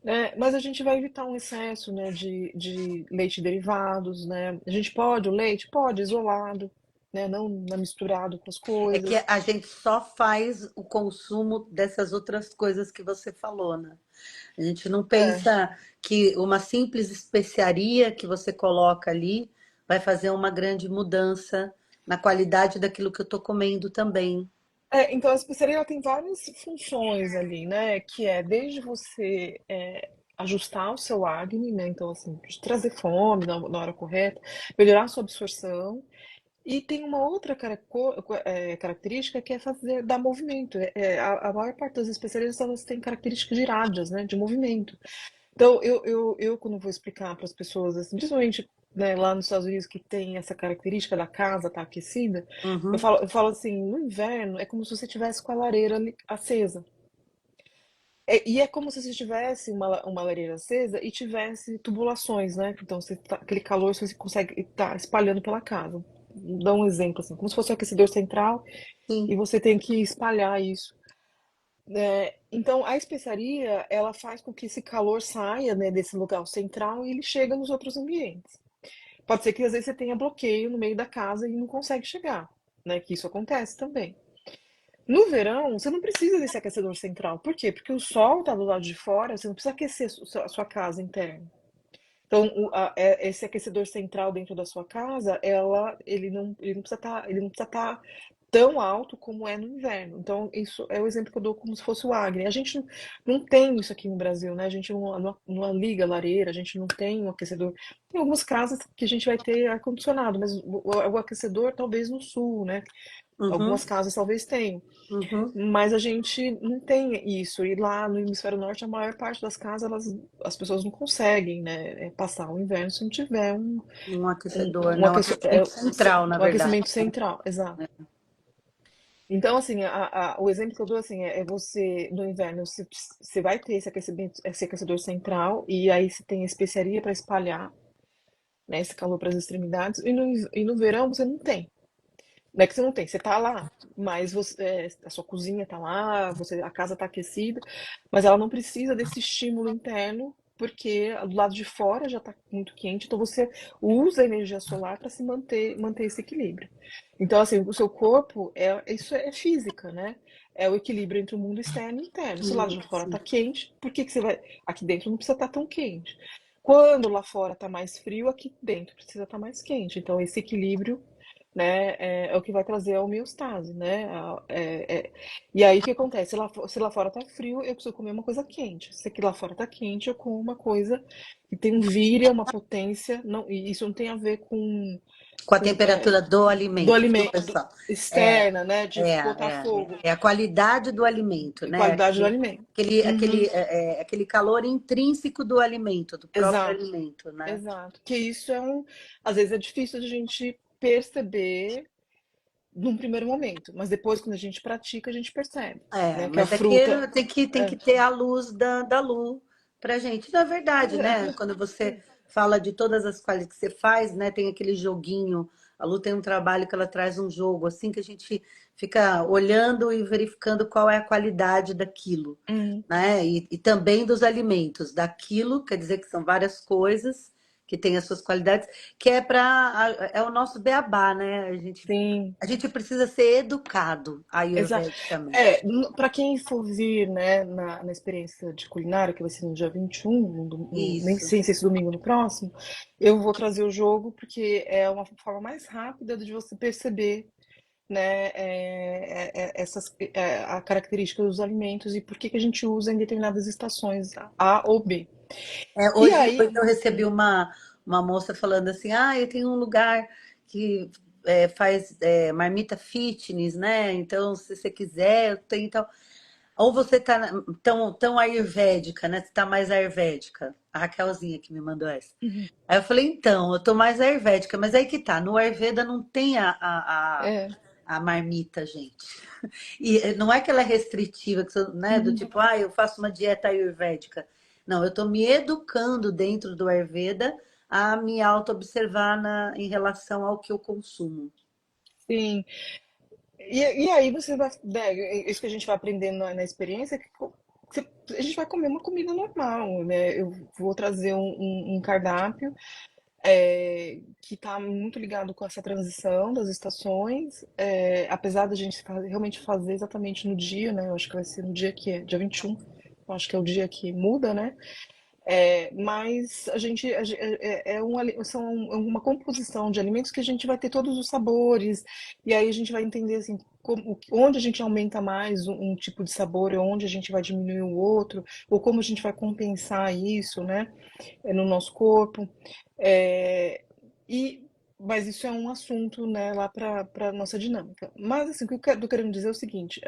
né? Mas a gente vai evitar um excesso, né, de leite derivados, né? A gente pode, o leite pode, isolado, né? Não misturado com as É que coisas. a gente só faz o consumo dessas outras coisas que você falou, né? A gente não É. pensa que uma simples especiaria que você coloca ali vai fazer uma grande mudança na qualidade daquilo que eu estou comendo também. Então a especiaria ela tem várias funções ali, né? Que é desde você ajustar o seu acne, né? Então, assim, de trazer fome na hora correta, melhorar a sua absorção. E tem uma outra característica que é dar movimento. A maior parte das especiarias elas têm características de rádios, né? De movimento. Então, eu quando vou explicar para as pessoas, assim, principalmente né, lá nos Estados Unidos, que tem essa característica da casa estar aquecida, Uhum, eu falo assim, no inverno é como se você tivesse com a lareira acesa. E é como se você tivesse uma lareira acesa e tivesse tubulações, né? Então, aquele calor você consegue estar espalhando pela casa. Vou dar um exemplo, assim, como se fosse um aquecedor central e sim, você tem que espalhar isso. Então, a especiaria, ela faz com que esse calor saia, né, desse lugar central e ele chega nos outros ambientes. Pode ser que às vezes você tenha bloqueio no meio da casa e não consegue chegar, né? Que isso acontece também. No verão, você não precisa desse aquecedor central. Por quê? Porque o sol está do lado de fora, você não precisa aquecer a sua casa interna. Então, esse aquecedor central dentro da sua casa, ele não precisa estar tão alto como é no inverno. Então, isso é o exemplo que eu dou como se fosse o Agni. A gente não tem isso aqui no Brasil, né? A gente não liga a lareira, a gente não tem um aquecedor. Tem algumas casas que a gente vai ter ar-condicionado, mas o aquecedor talvez no sul, né? uhum, Algumas casas talvez tenham. uhum. Mas a gente não tem isso. E lá no hemisfério norte, a maior parte das casas, as pessoas não conseguem, né, passar o inverno se não tiver Um aquecedor, um não, aquecimento central, na um verdade. aquecimento central. Exato. Então, assim, o exemplo que eu dou assim, é você, no inverno, você vai ter esse aquecedor central, e aí você tem a especiaria para espalhar, né, esse calor para as extremidades, e no verão você não tem. Não é que você não tem, você tá lá, mas a sua cozinha tá lá, a casa tá aquecida, mas ela não precisa desse estímulo interno, porque do lado de fora já tá muito quente, então você usa a energia solar para manter esse equilíbrio. Então, assim, o seu corpo, isso é física, né? É o equilíbrio entre o mundo externo e interno. Se lá de fora Sim. tá quente, por que que você vai. Aqui dentro não precisa estar tão quente. Quando lá fora tá mais frio, aqui dentro precisa estar mais quente. Então, esse equilíbrio né, é o que vai trazer a homeostase, né? E aí o que acontece? Se lá fora tá frio, eu preciso comer uma coisa quente. Se aqui lá fora tá quente, eu como uma coisa que tem um víria, uma potência, não, e isso não tem a ver Com a com temperatura do do alimento, viu, alimento pessoal? É, externa, né? De botar fogo, é a qualidade do alimento, né? qualidade do alimento. Uhum, Aquele calor intrínseco do alimento, do próprio exato, alimento, né? exato. Que isso às vezes é difícil de a gente perceber num primeiro momento, mas depois quando a gente pratica, a gente percebe, É, né? Que a mas aqui fruta tem que ter a luz da luz pra gente. Na verdade, né? Quando você fala de todas as coisas que você faz, né? Tem aquele joguinho A Lu tem um trabalho que ela traz um jogo assim que a gente fica olhando e verificando qual é a qualidade daquilo, Uhum. né? E também dos alimentos, daquilo, quer dizer que são várias coisas que têm as suas qualidades, que é para é o nosso beabá, né? Sim, A gente precisa ser educado exato. ayurvedicamente. Para quem for vir, né, na experiência de culinária, que vai ser no dia 21, nem Isso. sei se esse domingo no próximo, eu vou trazer o jogo porque é uma forma mais rápida de você perceber, né, a característica dos alimentos e por que que a gente usa em determinadas estações A ou B. E Hoje aí, eu recebi uma moça falando assim, ah, eu tenho um lugar que faz marmita fitness, né? Então, se você quiser, eu tenho então. Ou você tá tão ayurvédica, né? Você tá mais ayurvédica. A Raquelzinha que me mandou essa. uhum, Aí eu falei, então, eu tô mais ayurvédica, mas aí que tá, no Ayurveda não tem é, a marmita, gente. E não é que ela é restritiva, né? Do uhum. tipo, ah, eu faço uma dieta ayurvédica. Não, eu estou me educando dentro do Ayurveda a me auto-observar em relação ao que eu consumo. Sim. E aí você vai, né, isso que a gente vai aprendendo na experiência, a gente vai comer uma comida normal, né? Eu vou trazer um cardápio que está muito ligado com essa transição das estações, apesar da gente realmente fazer exatamente no dia, né? Eu acho que vai ser no dia que é, dia 21, eu acho que é o dia que muda, né? Mas são uma composição de alimentos que a gente vai ter todos os sabores, e aí a gente vai entender assim, onde a gente aumenta mais um tipo de sabor, e onde a gente vai diminuir o outro, ou como a gente vai compensar isso, né, no nosso corpo. É, e, mas isso é um assunto, né, lá para nossa dinâmica. Mas assim, o que eu tô querendo dizer é o seguinte: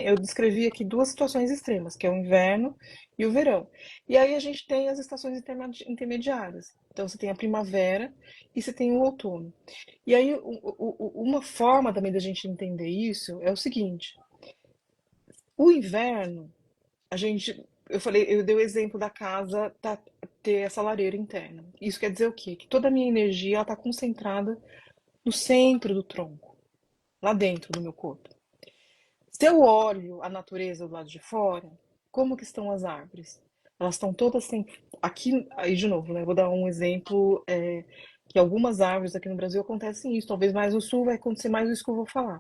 eu descrevi aqui duas situações extremas, que é o inverno e o verão. E aí a gente tem as estações intermediárias. Então você tem a primavera e você tem o outono. E aí uma forma também da gente entender isso é o seguinte: o inverno, eu dei o exemplo da casa ter essa lareira interna. Isso quer dizer o quê? Que toda a minha energia está concentrada no centro do tronco, lá dentro do meu corpo. Se eu olho a natureza do lado de fora, como que estão as árvores? Elas estão todas aqui, aí de novo, né? Vou dar um exemplo que algumas árvores aqui no Brasil acontecem isso. Talvez mais no sul vai acontecer mais isso que eu vou falar.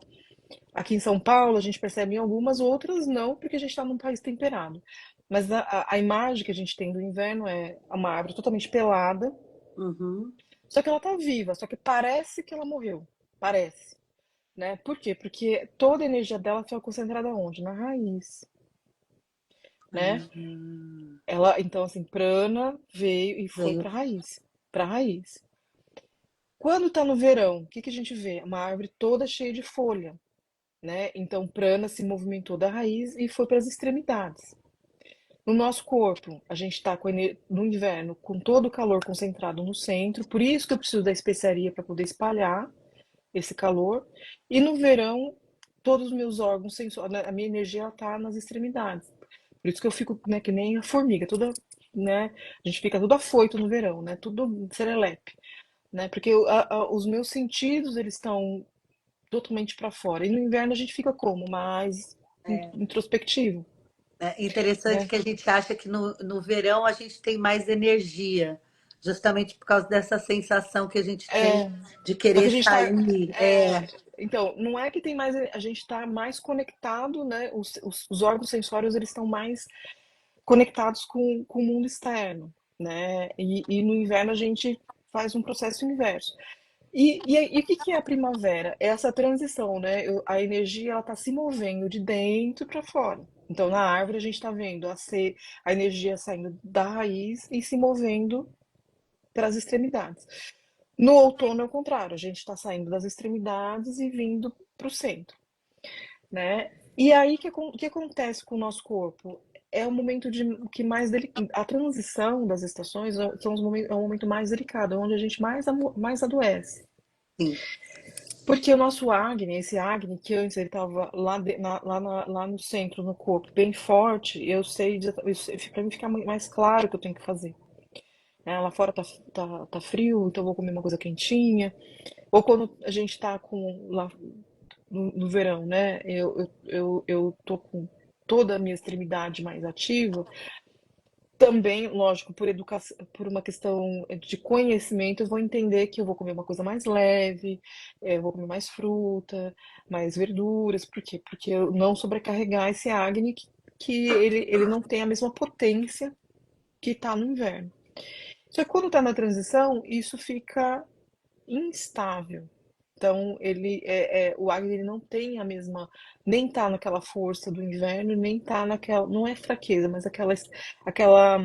Aqui em São Paulo a gente percebe em algumas, outras não, porque a gente está num país temperado. Mas a imagem que a gente tem do inverno é uma árvore totalmente pelada, Uhum. só que ela está viva, só que parece que ela morreu. Parece, né? Por quê? Porque toda a energia dela fica concentrada onde? Na raiz, né? Ah, Ela, então, assim, prana veio e foi veio. para raiz, para raiz. Quando tá no verão, o que que a gente vê? Uma árvore toda cheia de folha, né? Então, prana se movimentou da raiz e foi para as extremidades. No nosso corpo, a gente está no inverno com todo o calor concentrado no centro, por isso que eu preciso da especiaria para poder espalhar esse calor. E no verão, todos os meus órgãos sensoriais, a minha energia está nas extremidades. Por isso que eu fico, né, que nem a formiga, toda, né, a gente fica tudo afoito no verão, né, tudo serelepe, né, porque os meus sentidos, eles estão totalmente para fora. E no inverno a gente fica como? Mais introspectivo, É interessante né? que a gente acha que no verão a gente tem mais energia, justamente por causa dessa sensação que a gente tem É, de só que querer a gente tá. sair. Então, não é que tem mais. A gente está mais conectado, né? Os órgãos sensórios eles estão mais conectados com o mundo externo, né? E no inverno a gente faz um processo inverso. E o que que é a primavera? É essa transição, né? A energia ela está se movendo de dentro para fora. Então, na árvore a gente está vendo a energia saindo da raiz e se movendo para as extremidades. No outono é o contrário, a gente está saindo das extremidades e vindo para o centro, né? E aí que acontece com o nosso corpo? É o momento que mais a transição das estações é o momento mais delicado, onde a gente mais adoece. Sim. Porque o nosso Agni, esse Agni que antes ele estava lá no centro, no corpo, bem forte, eu sei, para mim ficar mais claro o que eu tenho que fazer. Lá fora tá frio, então eu vou comer uma coisa quentinha. Ou quando a gente está com lá no verão, né? Eu tô com toda a minha extremidade mais ativa. Também, lógico, por educação, por uma questão de conhecimento, eu vou entender que eu vou comer uma coisa mais leve, eu vou comer mais fruta, mais verduras. Por quê? Porque eu não sobrecarregar esse acne que ele não tem a mesma potência que está no inverno. Só que quando está na transição, isso fica instável. Então, o Agni ele não tem a mesma, nem tá naquela força do inverno, nem tá naquela, não é fraqueza, mas aquela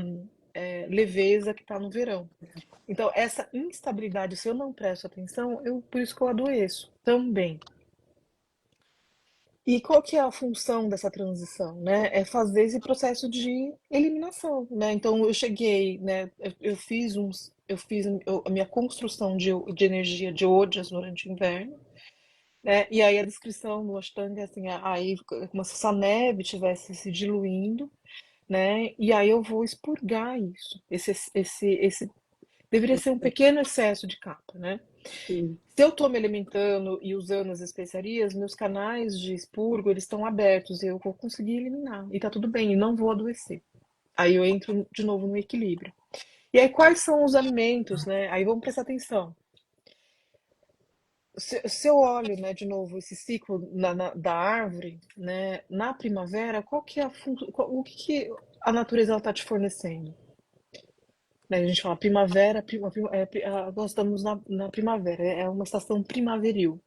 leveza que tá no verão. Então, essa instabilidade, se eu não presto atenção, por isso que eu adoeço também. E qual que é a função dessa transição, né? É fazer esse processo de eliminação, né? Então eu cheguei, né? A minha construção de energia de ojas durante o inverno, né? E aí a descrição no Ashtanga é assim, aí como se essa neve estivesse se diluindo, né? E aí eu vou expurgar isso. Esse deveria ser um pequeno excesso de capa, né? Sim. Se eu estou me alimentando e usando as especiarias, meus canais de expurgo, eles estão abertos e eu vou conseguir eliminar. E tá tudo bem, e não vou adoecer. Aí eu entro de novo no equilíbrio. E aí, quais são os alimentos, né? Aí vamos prestar atenção. Se eu olho, né, de novo esse ciclo da árvore, né, na primavera, qual que é o que a natureza está te fornecendo? Né, a gente fala primavera, nós estamos na primavera, é uma estação primaveril.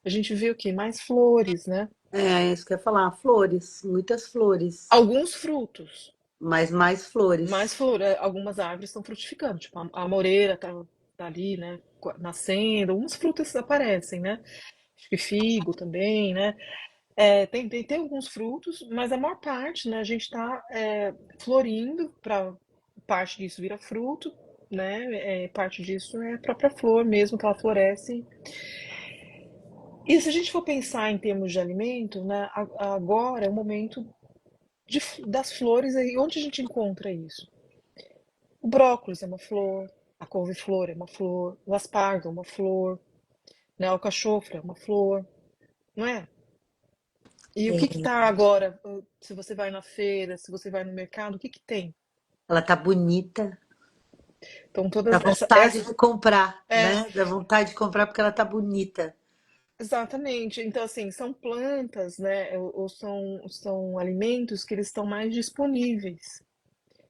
A gente vê o quê? Mais flores, né? É isso que eu ia falar. Flores, muitas flores, Alguns frutos, mas mais flores. mais flores. Algumas árvores estão frutificando, tipo a moreira tá ali, né? Nascendo, algumas frutas aparecem, né? Acho que figo também, né? Tem alguns frutos, mas a maior parte, né? A gente está florindo, para parte disso vira fruto, né? Parte disso é a própria flor mesmo, que ela floresce. E se a gente for pensar em termos de alimento, né? Agora é o momento das flores aí. Onde a gente encontra isso? O brócolis é uma flor, a couve-flor é uma flor, o aspargo é uma flor, né? O cachofra é uma flor, não é? E o que que É, tá agora? Se você vai na feira, se você vai no mercado, o que que tem? ela tá bonita, Então dá todas vontade de comprar, é, né? Dá vontade de comprar porque ela tá bonita. exatamente. Então assim, são plantas, né? Ou são alimentos que eles estão mais disponíveis,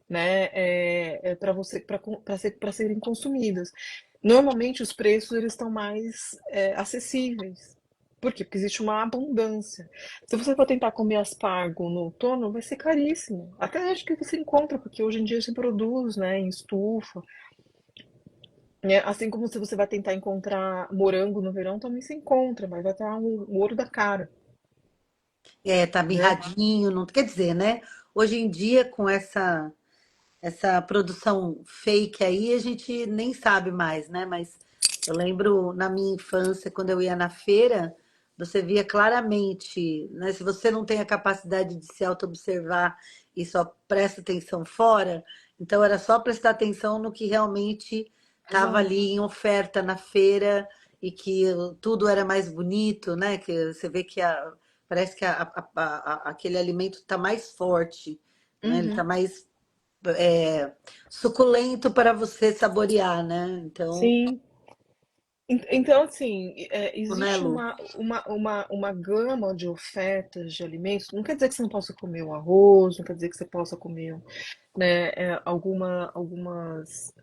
né? Para você para serem consumidos. Normalmente os preços eles estão mais acessíveis. Por quê? Porque existe uma abundância. Se você for tentar comer aspargo no outono, vai ser caríssimo. Até acho que você encontra, porque hoje em dia se produz, né, em estufa. Né? Assim como se você vai tentar encontrar morango no verão, também se encontra, mas vai estar o ouro da cara, É, tá né? mirradinho, não quer dizer, né? Hoje em dia, com essa produção fake aí, a gente nem sabe mais, né? Mas eu lembro na minha infância, quando eu ia na feira, você via claramente, né? Se você não tem a capacidade de se auto-observar e só presta atenção fora, então era só prestar atenção no que realmente estava Exato. ali em oferta na feira e que tudo era mais bonito, né? Que você vê que parece que aquele alimento está mais forte, né? Ele está Uhum. mais suculento para você saborear, né? Então, Sim. Então, assim, né, existe Lu? uma gama de ofertas de alimentos. Não quer dizer que você não possa comer o arroz, não quer dizer que você possa comer, né, algumas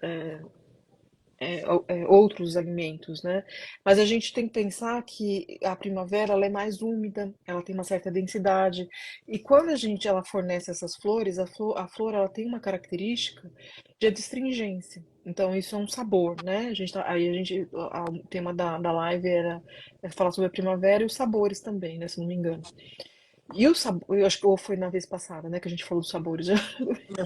outros alimentos, né? Mas a gente tem que pensar que a primavera ela é mais úmida, ela tem uma certa densidade, e quando ela fornece essas flores, a flor ela tem uma característica de adstringência. Então isso é um sabor, né? O tema da live era falar sobre a primavera e os sabores também, né? Se não me engano. E o sabor, eu acho que ou foi na vez passada, né, que a gente falou dos sabores.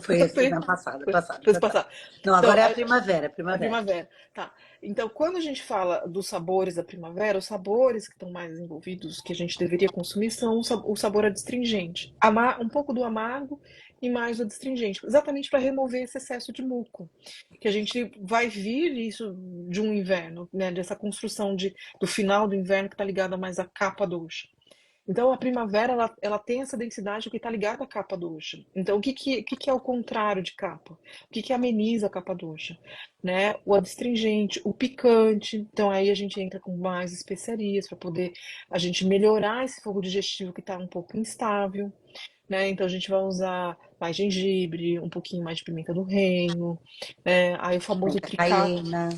Foi esse na passada, Foi passada, vez passada. passada. Não, Então, agora é a primavera, a primavera. primavera, tá. Então, quando a gente fala dos sabores da primavera, os sabores que estão mais envolvidos, que a gente deveria consumir, são o sabor adstringente. Um pouco do amargo e mais o adstringente, exatamente para remover esse excesso de muco, que a gente vai vir isso de um inverno, né, dessa construção do final do inverno que está ligada mais à capa dosha. Então, a primavera, ela tem essa densidade que está ligada à capa dosha. Então, o que é o contrário de capa? O que ameniza a capa dosha? Né? O adstringente, o picante. Então, aí a gente entra com mais especiarias para poder a gente melhorar esse fogo digestivo que está um pouco instável. Né? Então, a gente vai usar mais gengibre, um pouquinho mais de pimenta do reino, aí Pimenta caiena.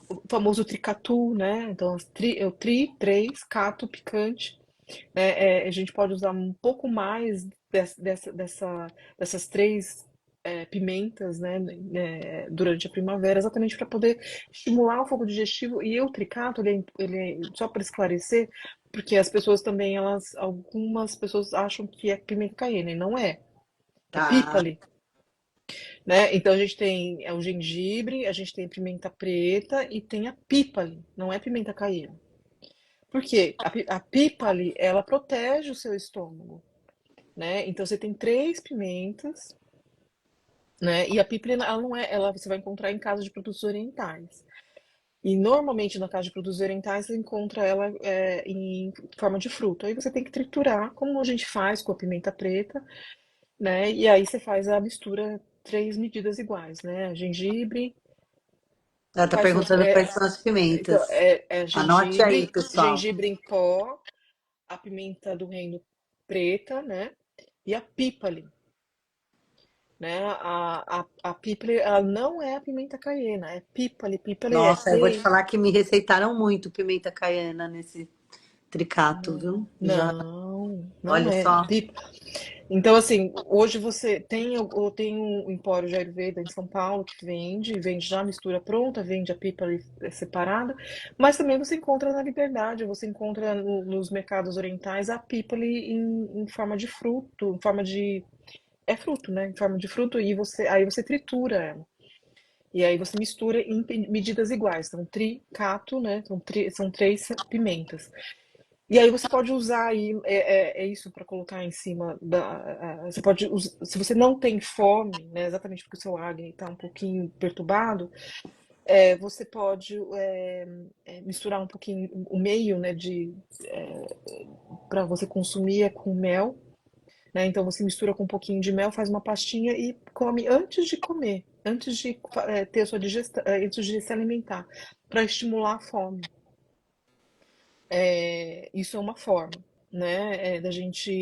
o famoso tricatu, né? Então, é o tri, três, cato, picante, né? A gente pode usar um pouco mais dessas três pimentas, né, durante a primavera, exatamente para poder estimular o fogo digestivo. E o tricato, só para esclarecer, porque as pessoas também, algumas pessoas acham que é pimenta caiena, e não é. É Tá, pípali, né? Então a gente tem o gengibre, a gente tem pimenta preta e tem a pípali, não é pimenta caiena. Por quê? A pípali, ela protege o seu estômago, né? Então você tem três pimentas, né? E a pípila, ela não é, ela você vai encontrar em casa de produtos orientais. E normalmente na casa de produtos orientais você encontra ela em forma de fruto. Aí você tem que triturar, como a gente faz com a pimenta preta, né? E aí você faz a mistura três medidas iguais, né? Gengibre, ela tá faz perguntando quais são as então, pimentas. Anote aí, pessoal. gengibre em pó, a pimenta do reino preta, né? E a pípali, né? A pípali, ela não é a pimenta caiena, é pípali. Pípali é Nossa, eu vou te P. falar que me receitaram muito pimenta caiena nesse tricato, viu? Já, Não olha é. só. Então, assim, hoje você tem, eu tenho um empório de Ayurveda em São Paulo que vende já a mistura pronta, vende a pipa ali separada, mas também você encontra na Liberdade, você encontra nos mercados orientais a pipa ali em forma de fruto, em forma de. É fruto, né? Em forma de fruto, e aí você tritura ela. E aí você mistura em medidas iguais. Então, tricato, né? São três pimentas. E aí você pode usar aí, é isso para colocar em cima você pode se você não tem fome, né, exatamente porque o seu Agni está um pouquinho perturbado, você pode misturar um pouquinho o meio, né, para você consumir com mel, né? Então você mistura com um pouquinho de mel, faz uma pastinha e come antes de comer, antes de ter a sua digestão, antes de se alimentar, para estimular a fome. Isso é uma forma, né, da gente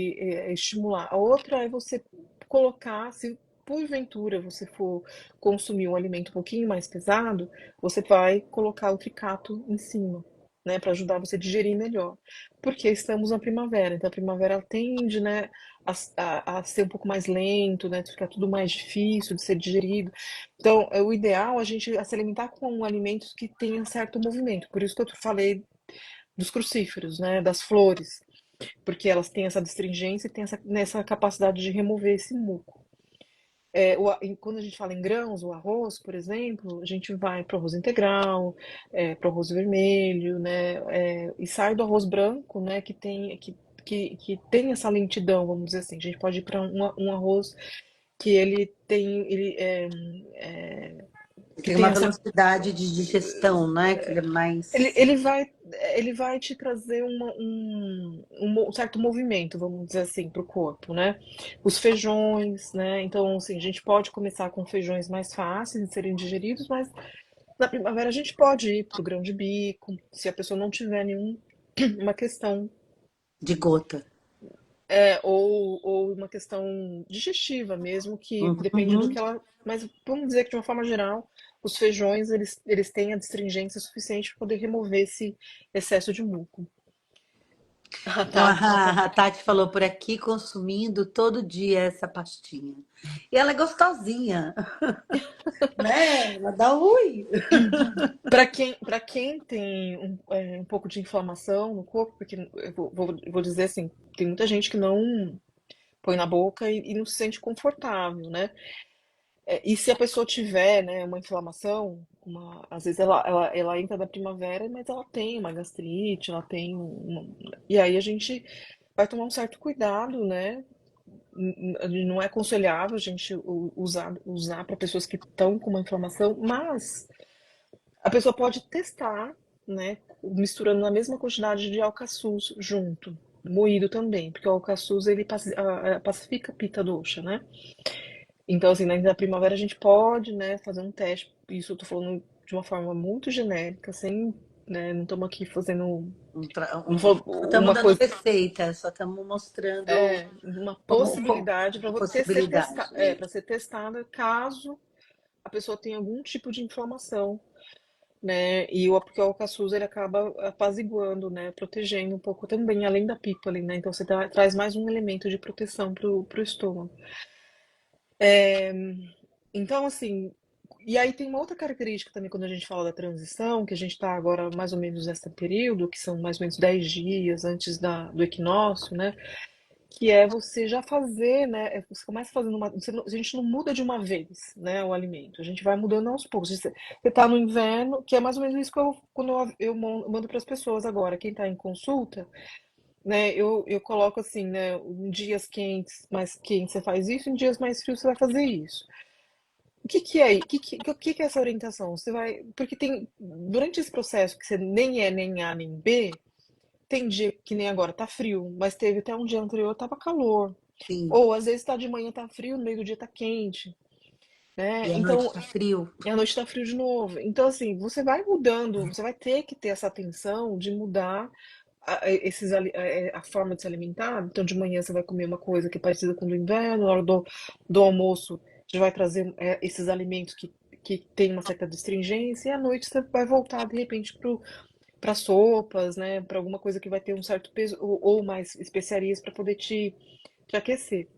estimular. A outra é você colocar, se porventura você for consumir um alimento um pouquinho mais pesado, você vai colocar o tricato em cima, né, para ajudar você a digerir melhor. Porque estamos na primavera, então a primavera tende, né, a ser um pouco mais lento, né, ficar tudo mais difícil de ser digerido. Então, é o ideal a gente se alimentar com alimentos que tenham certo movimento. Por isso que eu falei dos crucíferos, né, das flores, porque elas têm essa astringência e têm nessa capacidade de remover esse muco. Quando a gente fala em grãos, o arroz, por exemplo, a gente vai para o arroz integral, para o arroz vermelho, né, e sai do arroz branco, né, que tem essa lentidão, vamos dizer assim. A gente pode ir para um arroz que que Tem tem uma essa velocidade de digestão, né? Que é Ele, mais ele vai, ele vai te trazer um certo movimento, vamos dizer assim, para o corpo, né? Os feijões, né? Então, assim, a gente pode começar com feijões mais fáceis de serem digeridos, mas na primavera a gente pode ir para o grão de bico, se a pessoa não tiver uma questão, de gota. ou uma questão digestiva mesmo, que depende do Uhum. que ela. Mas vamos dizer que de uma forma geral, os feijões eles têm a astringência suficiente para poder remover esse excesso de muco. Ah, Então, tá. a Tati falou por aqui, consumindo todo dia essa pastinha. E ela é gostosinha, né? Ela dá ui. Para quem tem um pouco de inflamação no corpo, porque eu vou dizer assim, tem muita gente que não põe na boca e não se sente confortável, né? E se a pessoa tiver, né, uma inflamação, às vezes ela entra na primavera, mas ela tem uma gastrite, ela tem e aí a gente vai tomar um certo cuidado, né, não é aconselhável a gente usar para pessoas que estão com uma inflamação, mas a pessoa pode testar, né, misturando na mesma quantidade de alcaçuz junto, moído também, porque o alcaçuz ele pacifica a pita doxa, né? Então, assim, na primavera a gente pode, né, fazer um teste. Isso eu tô falando de uma forma muito genérica, sem, né, não estamos aqui fazendo Não estamos uma dando coisa, receita, só estamos mostrando uma como possibilidade para você ser possibilidade. testada, para ser testada caso a pessoa tenha algum tipo de inflamação, né? Porque o alcaçuz ele acaba apaziguando, né? Protegendo um pouco também, além da pípala, né? Então você traz mais um elemento de proteção pro estômago. Então, assim, e aí tem uma outra característica também quando a gente fala da transição, que a gente está agora mais ou menos nesse período, que são mais ou menos 10 dias antes do equinócio, né? Que é você já fazer, né? Você começa fazendo a gente não muda de uma vez, né? O alimento. A gente vai mudando aos poucos. Você está no inverno, que é mais ou menos isso que quando eu mando para as pessoas agora. Quem está em consulta, né? Eu coloco assim, né? Em dias quentes, mais quentes você faz isso, em dias mais frios você vai fazer isso. O que que é? O que que é essa orientação? Você vai, porque tem durante esse processo que você nem é nem A nem B, tem dia que nem agora tá frio, mas teve até um dia anterior tava calor. Sim. Ou às vezes tá de manhã tá frio, no meio do dia tá quente, né? E à noite Então, está frio. e à noite tá frio de novo. Então, assim, você vai mudando, você vai ter que ter essa atenção de mudar a forma de se alimentar. Então, de manhã você vai comer uma coisa que é parecida com o do inverno, na hora do almoço, você vai trazer esses alimentos que tem uma certa astringência, e à noite você vai voltar, de repente, para sopas, né? Para alguma coisa que vai ter um certo peso, ou mais especiarias para poder te aquecer.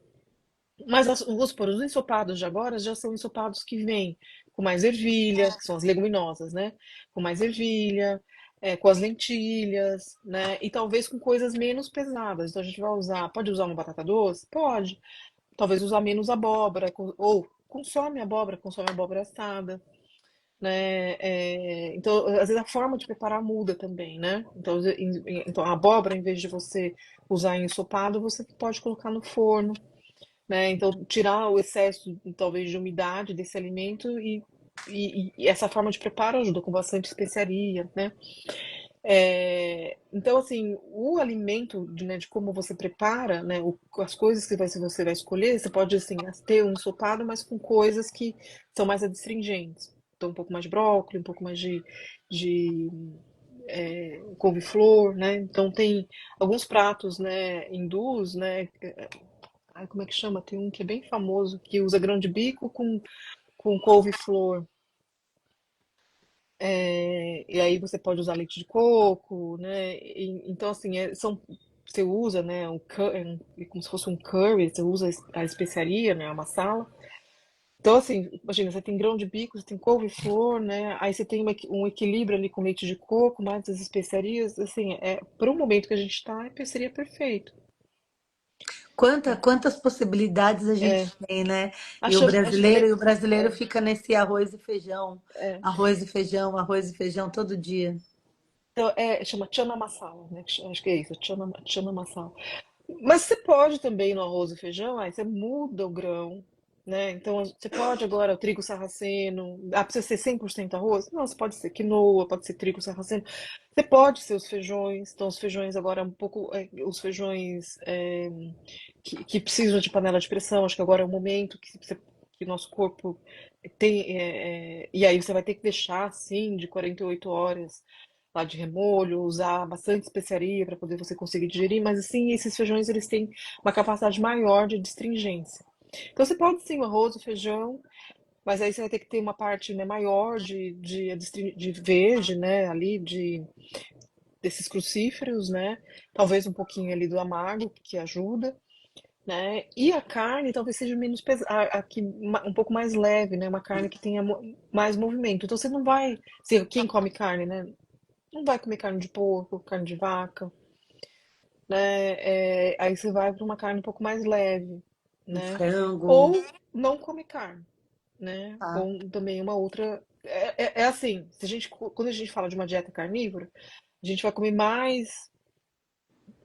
Mas vamos supor, os ensopados de agora já são ensopados que vêm com mais ervilha, que são as leguminosas, né? Com mais ervilha, com as lentilhas, né? E talvez com coisas menos pesadas. Então a gente vai usar, pode usar uma batata doce? Pode. Talvez usar menos abóbora, ou consome abóbora assada, né? Então, às vezes a forma de preparar muda também, né? Então a abóbora, em vez de você usar em ensopado, você pode colocar no forno, né? Então, tirar o excesso, talvez, de umidade desse alimento e essa forma de preparo ajuda com bastante especiaria, né? Então, assim, o alimento, né, de como você prepara, né, as coisas que você vai escolher, você pode, assim, ter um ensopado, mas com coisas que são mais adstringentes. Então, um pouco mais de brócolis, um pouco mais de couve-flor, né? Então, tem alguns pratos, né, hindus, né? Ai, como é que chama? Tem um que é bem famoso, que usa grão de bico com couve-flor. E aí você pode usar leite de coco, né? Então, assim, você usa, né, como se fosse um curry, você usa a especiaria, né, a masala. Então, assim, imagina, você tem grão de bico, você tem couve-flor, né? Aí você tem um equilíbrio ali com leite de coco, mais as especiarias, assim, para o momento que a gente está, seria perfeito. Quantas possibilidades a gente tem, né? Achamos, E o brasileiro fica nesse é, arroz e feijão, arroz e feijão todo dia. então, chama chana masala, né? Acho que é isso, chana masala. Mas você pode também no arroz e feijão, aí você muda o grão, né? Então você pode agora o trigo sarraceno. Ah, precisa ser 100% arroz? Não, você pode ser quinoa, pode ser trigo sarraceno. Você pode ser os feijões. Então os feijões agora um pouco, os feijões que precisam de panela de pressão. Acho que agora é o momento que nosso corpo tem. E aí você vai ter que deixar assim de 48 horas lá de remolho, usar bastante especiaria para poder você conseguir digerir, mas assim, esses feijões eles têm uma capacidade maior de astringência. Então você pode sim o arroz, o feijão, mas aí você vai ter que ter uma parte, né, maior de verde, né, ali desses crucíferos, né? Talvez um pouquinho ali do amargo, que ajuda, né? E a carne talvez seja menos pesada, um pouco mais leve, né? Uma carne que tenha mais movimento. Então você não vai, quem come carne, né? Não vai comer carne de porco, carne de vaca, né? Aí você vai para uma carne um pouco mais leve, Um né? frango, Ou não come carne, né? tá? Ou também uma outra. É assim, quando a gente fala de uma dieta carnívora, a gente vai comer mais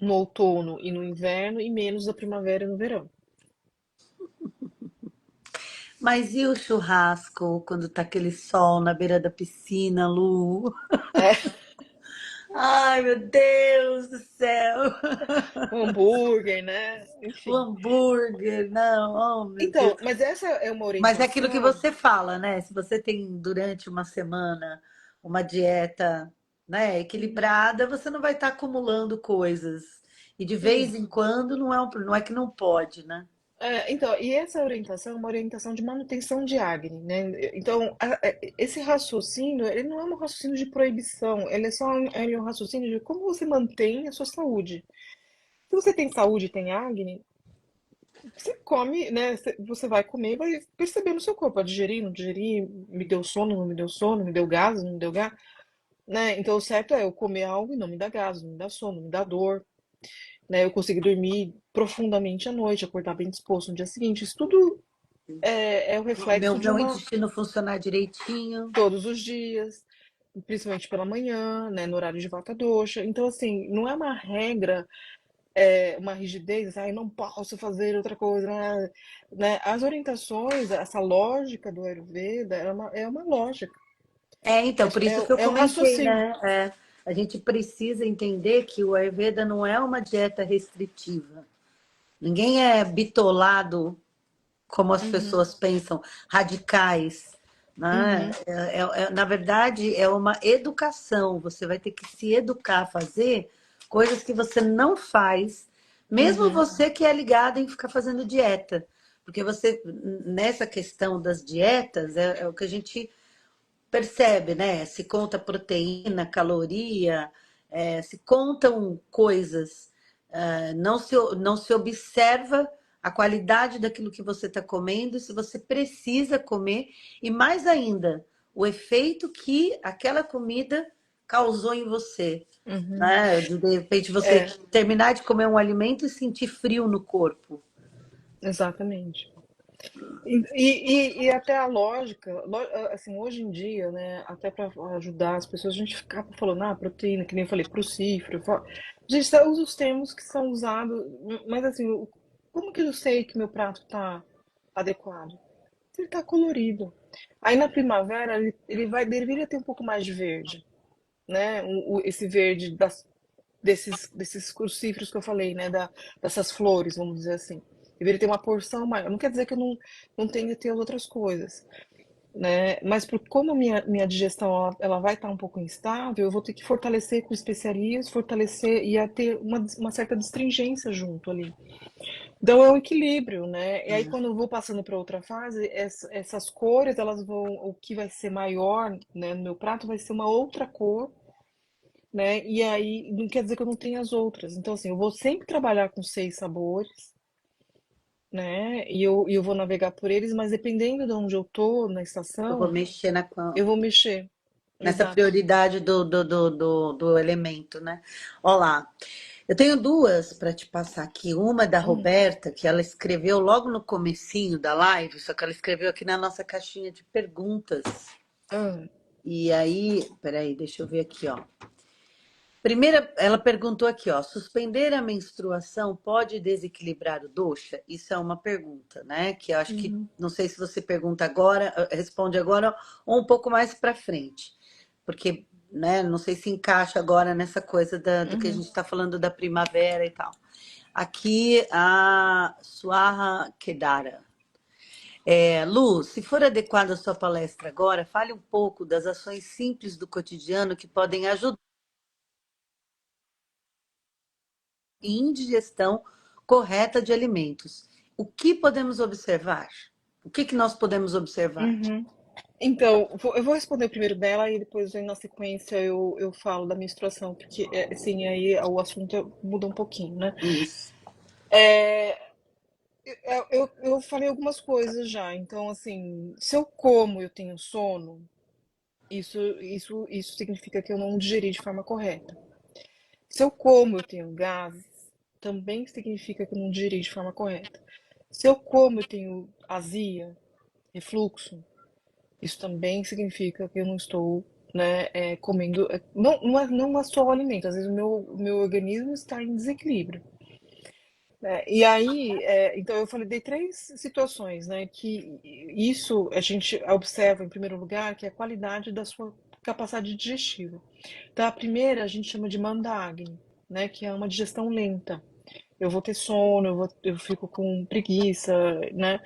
no outono e no inverno e menos na primavera e no verão. Mas e o churrasco quando tá aquele sol na beira da piscina, Lu? É, Ai, meu Deus do céu! um hambúrguer, né? O Enfim. hambúrguer, não, oh meu Deus. Então, mas essa é uma Mas é aquilo que orientação. você fala, né? Se você tem durante uma semana uma dieta, né, Uhum. equilibrada, você não vai estar acumulando coisas. E de vez em Isso. quando não é que não pode, né? Então, e essa orientação é uma orientação de manutenção de Agni, né? Então, esse raciocínio, ele não é um raciocínio de proibição, ele é só um raciocínio de como você mantém a sua saúde. Se você tem saúde e tem Agni, você come, né? Você vai comer e vai perceber no seu corpo, vai digerir, não digerir, me deu sono, não me deu sono, me deu gás, não me deu gás, né? Então, o certo é eu comer algo e não me dá gás, não me dá sono, não me dá dor, né? Eu conseguir dormir profundamente à noite, acordar bem disposto no dia seguinte. Isso tudo é o Meu, reflexo de meu uma intestino funcionar direitinho. todos os dias, principalmente pela manhã, né, no horário de vaca doxa. Então, assim, não é uma regra, uma rigidez, assim, não posso fazer outra coisa, né? As orientações, essa lógica do Ayurveda é uma lógica, É, então, por isso que eu é um comentei, raciocínio. né? É, a gente precisa entender que o Ayurveda não é uma dieta restritiva. Ninguém é bitolado como as Uhum, pessoas pensam, radicais, né? uhum, Na verdade, é uma educação. Você vai ter que se educar a fazer coisas que você não faz, mesmo uhum, você que é ligado em ficar fazendo dieta. Porque você, nessa questão das dietas, é o que a gente percebe, né? Se conta proteína, caloria, se contam coisas, não se observa a qualidade daquilo que você está comendo, se você precisa comer, e mais ainda, o efeito que aquela comida causou em você. uhum. Né? De repente você É, terminar de comer um alimento e sentir frio no corpo. exatamente. E até a lógica, assim, hoje em dia, né, até para ajudar as pessoas, a gente ficava falando, proteína, que nem eu falei, crucífero. A gente usa os termos que são usados, mas assim, como que eu sei que meu prato está adequado? Se ele está colorido. Aí na primavera deveria ter um pouco mais de verde, né? Esse verde desses crucíferos que eu falei, né? Dessas flores, vamos dizer assim. Deveria ter uma porção maior. Não quer dizer que eu não tenha que ter as outras coisas, né? Mas como a minha digestão ela vai estar um pouco instável, eu vou ter que fortalecer com especiarias, fortalecer e a ter uma certa astringência junto ali. Então é um equilíbrio, né? E aí quando eu vou passando para outra fase, essas cores, elas vão, o que vai ser maior, né, no meu prato vai ser uma outra cor, né? E aí não quer dizer que eu não tenha as outras. Então, assim, eu vou sempre trabalhar com 6 sabores, né? E eu vou navegar por eles, mas dependendo de onde eu tô na Eu vou estação, mexer eu vou mexer. nessa Exato. prioridade do elemento, né? Olá. Eu tenho duas para te passar aqui. Uma é da Hum, Roberta, que ela escreveu logo no comecinho da live, só que ela escreveu aqui na nossa caixinha de perguntas. hum, E aí, peraí, deixa eu ver aqui, ó. Primeira, ela perguntou aqui, ó, suspender a menstruação pode desequilibrar o dosha? Isso é uma pergunta, né? Que eu acho que, uhum, não sei se você pergunta agora, responde agora ou um pouco mais para frente, porque, né, não sei se encaixa agora nessa coisa do que a uhum. gente está falando da primavera e tal. Aqui a Suarra Kedara. Lu, se for adequada a sua palestra agora, fale um pouco das ações simples do cotidiano que podem ajudar indigestão correta de alimentos. O que podemos observar? O que nós podemos observar? Uhum. Então, eu vou responder o primeiro dela e depois, na sequência, eu falo da menstruação, porque, assim, aí o assunto muda um pouquinho, né? Isso. É, eu falei algumas coisas já. Então, assim, se eu como e eu tenho sono, isso significa que eu não digeri de forma correta. Se eu como e eu tenho gases, também significa que eu não digeri de forma correta. Se eu como e eu tenho azia, refluxo, isso também significa que eu não estou, né, comendo. Não é só o alimento, às vezes o meu organismo está em desequilíbrio. E aí, então eu falei, dei três situações, né? Que isso a gente observa em primeiro lugar, que é a qualidade da sua capacidade digestiva. Então, a primeira a gente chama de Mandagni, né? Que é uma digestão lenta. Eu vou ter sono, eu fico com preguiça, né?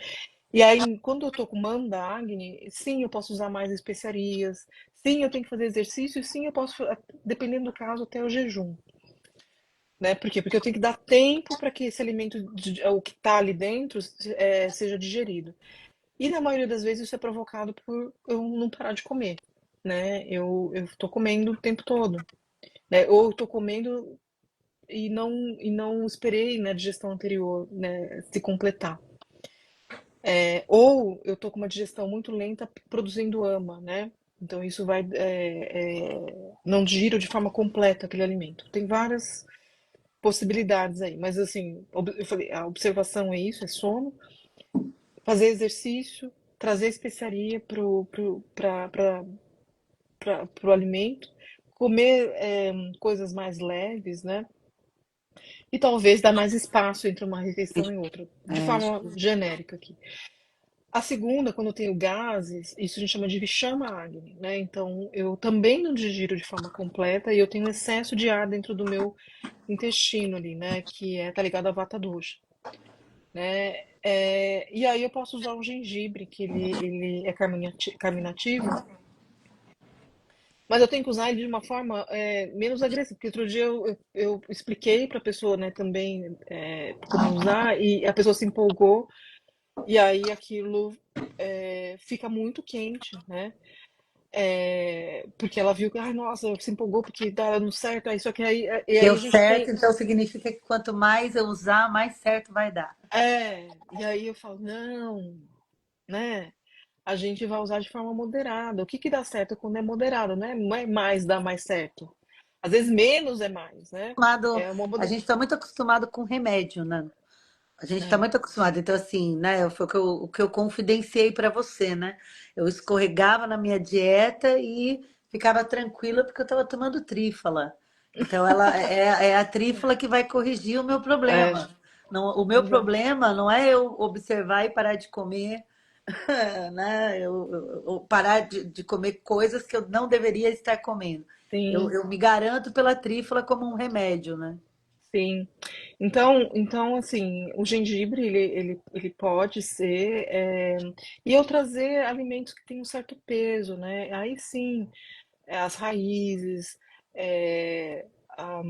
E aí, quando eu tô com Mandagni, sim, eu posso usar mais especiarias, sim, eu tenho que fazer exercício, e sim, eu posso, dependendo do caso, até o jejum. Né? Por quê? Porque eu tenho que dar tempo para que esse alimento, o que está ali dentro, seja digerido. E na maioria das vezes isso é provocado por eu não parar de comer, né? Eu estou comendo o tempo todo, né? Ou estou comendo e não esperei na digestão anterior, né, se completar. Ou eu estou com uma digestão muito lenta produzindo AMA, né? Então isso vai não digiro de forma completa aquele alimento. Tem várias possibilidades aí. Mas assim, eu falei, a observação é isso, é sono, fazer exercício, trazer especiaria pro alimento, comer coisas mais leves, né? E talvez dar mais espaço entre uma refeição e outra, de Acho forma que genérica aqui. A segunda, quando eu tenho gases, isso a gente chama de Vishama Agni, né? Então, eu também não digiro de forma completa e eu tenho excesso de ar dentro do meu intestino ali, né? Que tá ligado à Vata Dosha. Né? E aí eu posso usar o gengibre, que ele é carminativo, mas eu tenho que usar ele de uma forma menos agressiva, porque outro dia eu expliquei para a pessoa, né, também como usar, e a pessoa se empolgou, e aí aquilo fica muito quente, né? Porque ela viu que, ai, nossa, se empolgou porque tá dando certo, aí só que aí, e deu aí a gente certo, tem. então significa que quanto mais eu usar, mais certo vai dar. E aí eu falo, não, né? A gente vai usar de forma moderada. O que que dá certo quando é moderado, né? Não é mais dá mais certo. Às vezes menos é mais, né? É uma A moder... gente está muito acostumado com remédio, né? A gente está é, muito acostumado. Então, assim, né? Foi o que eu confidenciei para você, né? Eu escorregava na minha dieta e ficava tranquila porque eu estava tomando trífala. Então, ela é a trífala que vai corrigir o meu é, problema. Não, o meu exato. problema não é eu observar e parar de comer, né? Eu parar de comer coisas que eu não deveria estar comendo. Sim, Eu me garanto pela trífala como um remédio, né? sim. Então assim, o gengibre ele pode ser e eu trazer alimentos que têm um certo peso, né? Aí sim, as raízes, é, a-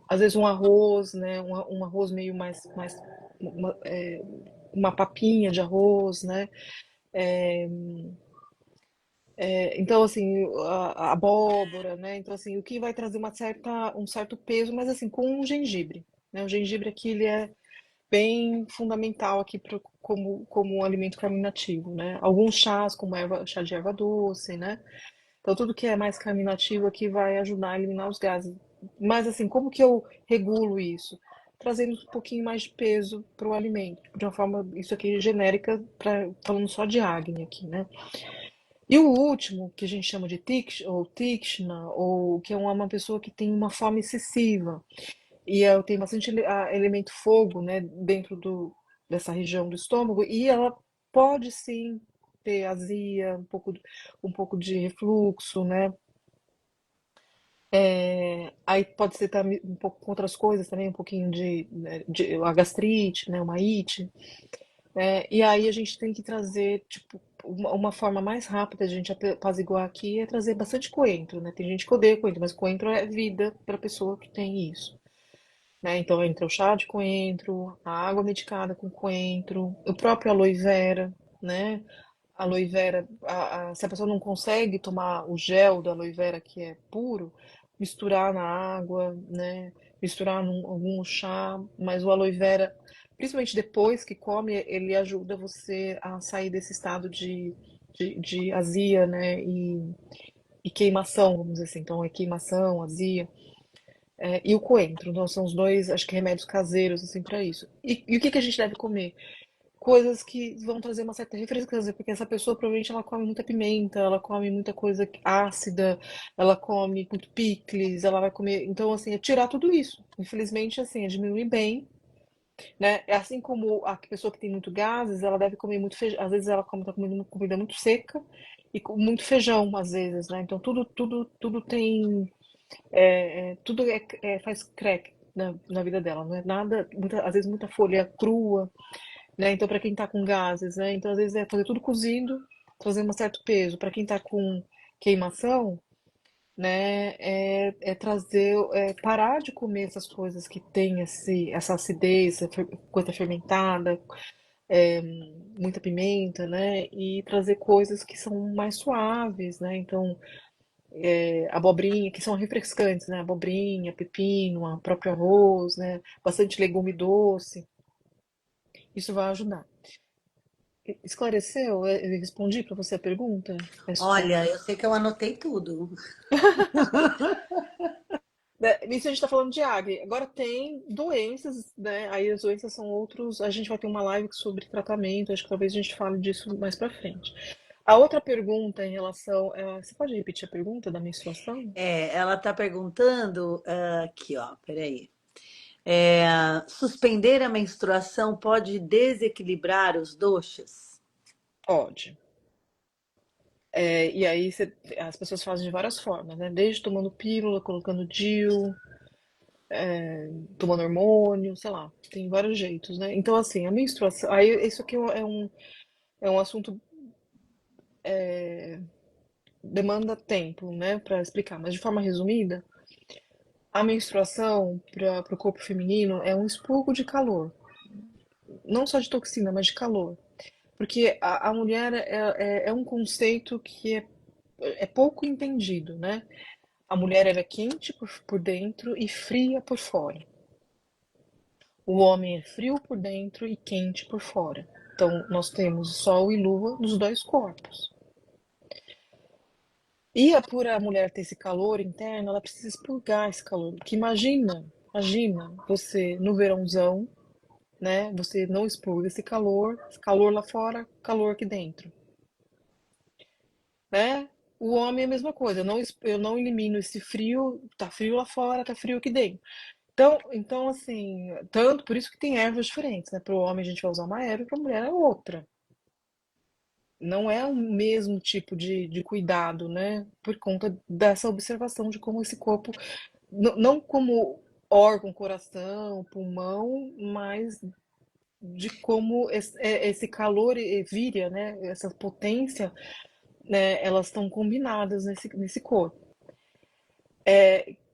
às vezes um arroz, né? Um arroz meio mais uma papinha de arroz, né? Então, assim, a abóbora, né? Então, assim, o que vai trazer um certo peso, mas assim, com o gengibre, né? O gengibre aqui, ele é bem fundamental aqui como um alimento carminativo, né? Alguns chás, como chá de erva doce, né? Então, tudo que é mais carminativo aqui vai ajudar a eliminar os gases. Mas, assim, como que eu regulo isso? Trazendo um pouquinho mais de peso para o alimento, de uma forma, isso aqui genérica, falando só de acne aqui, né? E o último, que a gente chama de ou tikshna, ou que é uma pessoa que tem uma fome excessiva, e ela tem bastante elemento fogo, né, dentro dessa região do estômago, e ela pode sim ter azia, um pouco de refluxo, né? Aí pode ser também um pouco com outras coisas também, um pouquinho de a gastrite, né, uma ite. E aí a gente tem que trazer, tipo, uma forma mais rápida de a gente apaziguar aqui é trazer bastante coentro, né? Tem gente que odeia coentro, mas coentro é vida para pessoa que tem isso, né? Então entra o chá de coentro, a água medicada com coentro, o próprio aloe vera, né? Aloe vera, se a pessoa não consegue tomar o gel da aloe vera que é puro, misturar na água, né? Misturar num algum chá, mas o aloe vera, principalmente depois que come, ele ajuda você a sair desse estado de azia, né? E queimação, vamos dizer assim. Então, é queimação, azia. E o coentro, então são os dois, acho que remédios caseiros, assim, para isso. E o que que a gente deve comer? Coisas que vão trazer uma certa refrescância, porque essa pessoa provavelmente ela come muita pimenta, ela come muita coisa ácida, ela come muito picles, ela vai comer. Então, assim, é tirar tudo isso. Infelizmente, assim, é diminuir bem. né? É assim como a pessoa que tem muito gases, ela deve comer muito feijão. Às vezes ela tá comendo uma comida muito seca e com muito feijão, às vezes, né? Então tudo tem, tudo faz crack na vida dela, não é nada, às vezes muita folha crua, né? Então para quem tá com gases, né? Então às vezes é fazer tudo cozido, trazer um certo peso. Para quem tá com queimação, né? Parar de comer essas coisas que tem essa acidez, essa coisa fermentada, é, muita pimenta, né? E trazer coisas que são mais suaves, né? Então, abobrinha, que são refrescantes, né? Abobrinha, pepino, o próprio arroz, né? Bastante legume doce. Isso vai ajudar. Esclareceu? Eu respondi para você a pergunta? Olha, eu sei que eu anotei tudo. Né, isso a gente está falando de acne. Agora tem doenças, né? Aí as doenças são outros. A gente vai ter uma live sobre tratamento. Acho que talvez a gente fale disso mais para frente. A outra pergunta em relação. Você pode repetir a pergunta da menstruação? Ela está perguntando aqui, ó, peraí. Suspender a menstruação pode desequilibrar os doshas? Pode. E aí as pessoas fazem de várias formas, né? Desde tomando pílula, colocando DIU, tomando hormônio, sei lá. Tem vários jeitos, né? Então, assim, a menstruação. Aí isso aqui é um assunto demanda tempo, né, para explicar, mas de forma resumida, a menstruação para o corpo feminino é um expurgo de calor, não só de toxina, mas de calor. Porque a mulher é um conceito que é pouco entendido, né? A mulher ela é quente por dentro e fria por fora. O homem é frio por dentro e quente por fora. Então, nós temos Sol e Lua nos dois corpos. E por a mulher ter esse calor interno, ela precisa expurgar esse calor. Porque imagina você no verãozão, né? Você não expurga esse calor lá fora, calor aqui dentro, né? O homem é a mesma coisa, eu não elimino esse frio, tá frio lá fora, tá frio aqui dentro. Então assim, tanto por isso que tem ervas diferentes, né? Para o homem a gente vai usar uma erva, para a mulher é outra. Não é o mesmo tipo de cuidado, né? Por conta dessa observação de como esse corpo, não como órgão, coração, pulmão, mas de como esse calor víria, né? Essa potência, né? Elas estão combinadas nesse corpo.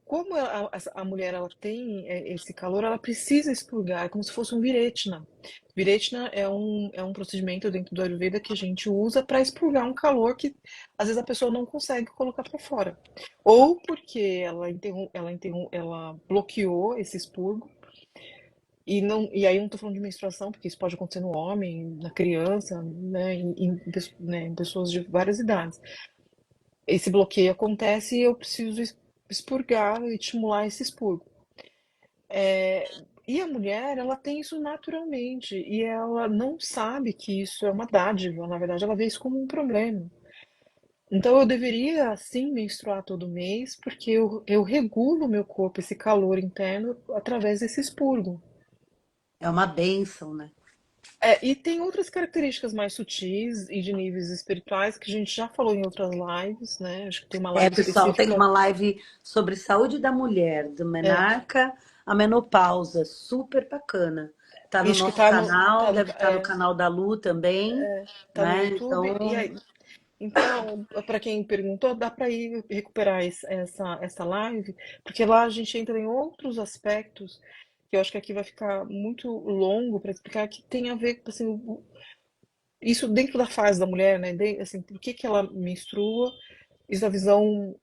Como a mulher ela tem esse calor, ela precisa expurgar, é como se fosse um viretina. Viretina é um procedimento dentro do Ayurveda que a gente usa para expurgar um calor que às vezes a pessoa não consegue colocar para fora. Ou porque ela bloqueou esse expurgo, e aí eu não estou falando de menstruação, porque isso pode acontecer no homem, na criança, né, em pessoas de várias idades. Esse bloqueio acontece e eu preciso expurgar e estimular esse expurgo. E a mulher, ela tem isso naturalmente e ela não sabe que isso é uma dádiva, na verdade, ela vê isso como um problema. Então eu deveria sim menstruar todo mês, porque eu regulo o meu corpo, esse calor interno, através desse expurgo. É uma bênção, né? E tem outras características mais sutis e de níveis espirituais que a gente já falou em outras lives, né? Acho que tem uma live Pessoal, tem específica. uma live sobre saúde da mulher, do É, menarca à menopausa, super bacana. Tá no acho que nosso tá no, canal, tá no, deve estar no canal da Lu também, tá no né? YouTube. E Então, aí, então, para quem perguntou, dá para ir recuperar essa live, porque lá a gente entra em outros aspectos que eu acho que aqui vai ficar muito longo para explicar que tem a ver assim, isso dentro da fase da mulher, né? Assim, por que que ela menstrua? Isso da visão,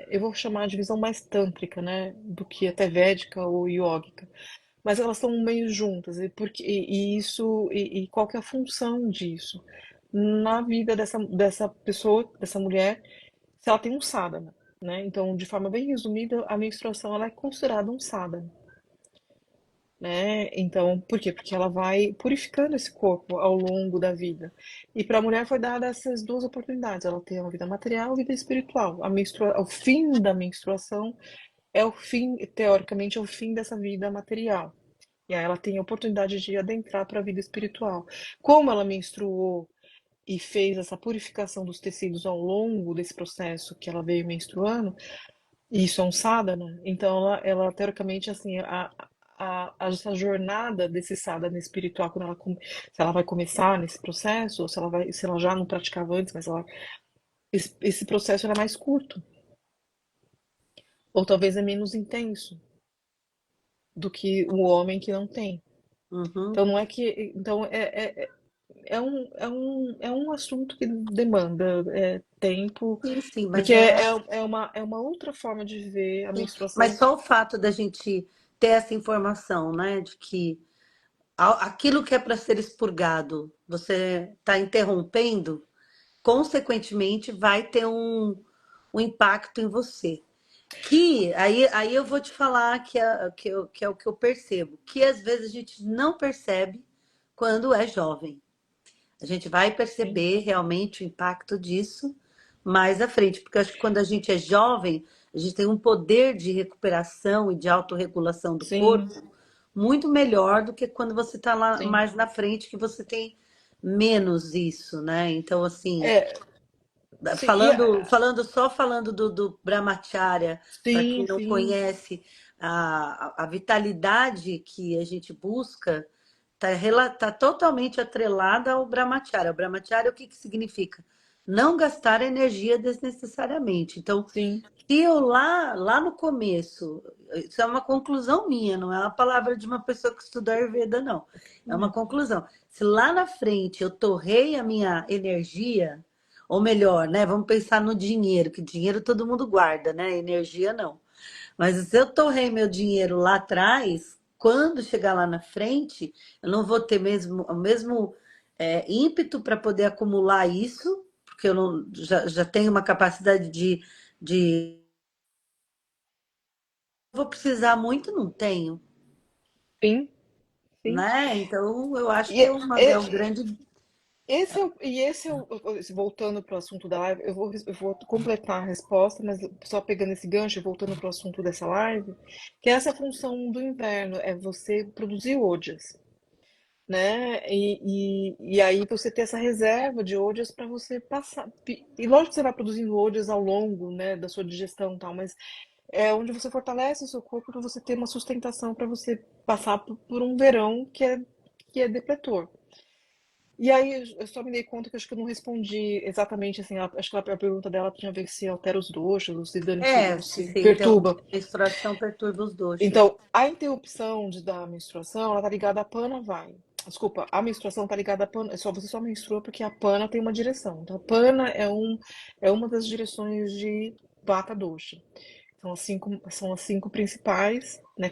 eu vou chamar de visão mais tântrica, né? Do que até védica ou iógica. Mas elas estão meio juntas, e qual que é a função disso na vida dessa pessoa, dessa mulher, se ela tem um sadhana, né? Então, de forma bem resumida, a menstruação ela é considerada um sadhana, né? Então, por quê? Porque ela vai purificando esse corpo ao longo da vida. E para a mulher foi dada essas duas oportunidades, ela tem uma vida material e uma vida espiritual. O fim da menstruação é o fim, teoricamente, é o fim dessa vida material. E aí ela tem a oportunidade de adentrar para a vida espiritual. Como ela menstruou e fez essa purificação dos tecidos ao longo desse processo que ela veio menstruando, e isso é um sadhana, então teoricamente, assim, essa jornada desse sadhana espiritual, quando se ela vai começar nesse processo, ou se ela já não praticava antes, mas esse processo era mais curto, ou talvez é menos intenso do que o homem que não tem. Uhum. Então não é que, então é um assunto que demanda tempo, Sim, sim, mas porque é. é uma outra forma de ver a Sim. Mas menstruação. só o fato da gente ter essa informação, né, de que aquilo que é para ser expurgado, você está interrompendo, consequentemente vai ter um impacto em você. Que aí eu vou te falar que é o que eu percebo, que às vezes a gente não percebe quando é jovem. A gente vai Sim, perceber realmente o impacto disso mais à frente, porque eu acho que quando a gente é jovem, a gente tem um poder de recuperação e de autorregulação do sim, corpo muito melhor do que quando você está lá sim. mais na frente, que você tem menos isso, né? Então, assim, É, sim, falando do Brahmacharya, para quem sim, não sim, conhece, a vitalidade que a gente busca está totalmente atrelada ao Brahmacharya. O Brahmacharya, o que, que significa? Não gastar energia desnecessariamente. Então, sim. se eu lá no começo, isso é uma conclusão minha, não é uma palavra de uma pessoa que estuda Ayurveda, não. É uma Hum, conclusão. Se lá na frente eu torrei a minha energia, ou melhor, né? Vamos pensar no dinheiro, que dinheiro todo mundo guarda, né? Energia não. Mas se eu torrei meu dinheiro lá atrás, quando chegar lá na frente, eu não vou ter o mesmo ímpeto para poder acumular isso, porque eu não, já tenho uma capacidade de. Vou precisar muito, não tenho, sim, sim. né? Então, eu acho E que é um é- grande. esse é voltando para o assunto da live, eu vou completar a resposta, mas só pegando esse gancho e voltando para o assunto dessa live, que essa é a função do inverno, é você produzir ojas, né? E aí você ter essa reserva de ojas para você passar. E lógico que você vai produzindo ojas ao longo, né, da sua digestão e tal, mas é onde você fortalece o seu corpo para você ter uma sustentação para você passar por um verão que é depletor. E aí eu só me dei conta que eu acho que eu não respondi exatamente assim, acho que a pergunta dela tinha a ver se altera os doxas, ou se dane-se, ou Se se se perturba. interromper a menstruação, perturba os doxas. Então, a interrupção da menstruação, ela tá ligada à pana vai. Desculpa, a menstruação tá ligada à pana, você só menstrua porque a pana tem uma direção. Então, a pana é uma das direções de Vata dosha. São as cinco principais, né?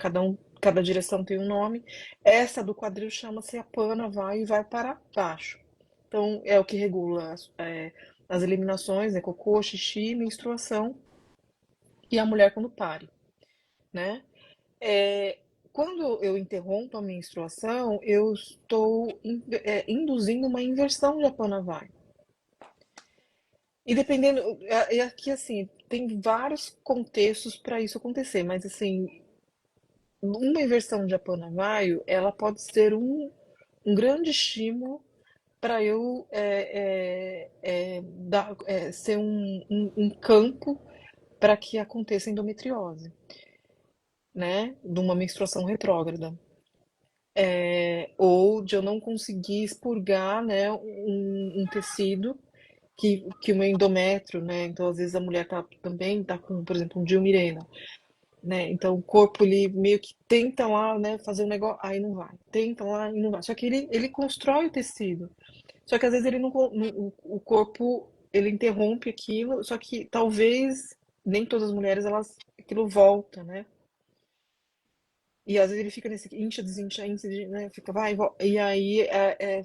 Cada direção tem um nome. Essa do quadril chama-se a pana vai e vai para baixo. Então, é o que regula as eliminações, né? Cocô, xixi, menstruação e a mulher quando pare, né? É, quando eu interrompo a menstruação, eu estou induzindo uma inversão de Apanavai. E dependendo, aqui assim, tem vários contextos para isso acontecer, mas assim, uma inversão de Apanavaio, ela pode ser um grande estímulo para eu ser um campo para que aconteça endometriose, né? De uma menstruação retrógrada. Ou de eu não conseguir expurgar, né, um tecido que o meu endométrio, né? Então, às vezes a mulher também tá com, por exemplo, um Dilmirena, né? Então, o corpo ele meio que tenta lá, né, fazer um negócio, aí não vai. Tenta lá e não vai. Só que ele constrói o tecido. Só que às vezes ele não, o corpo ele interrompe aquilo, só que talvez nem todas as mulheres elas aquilo volta, né? E às vezes ele fica nesse incha, desincha, incha, né? Fica vai e volta. E aí,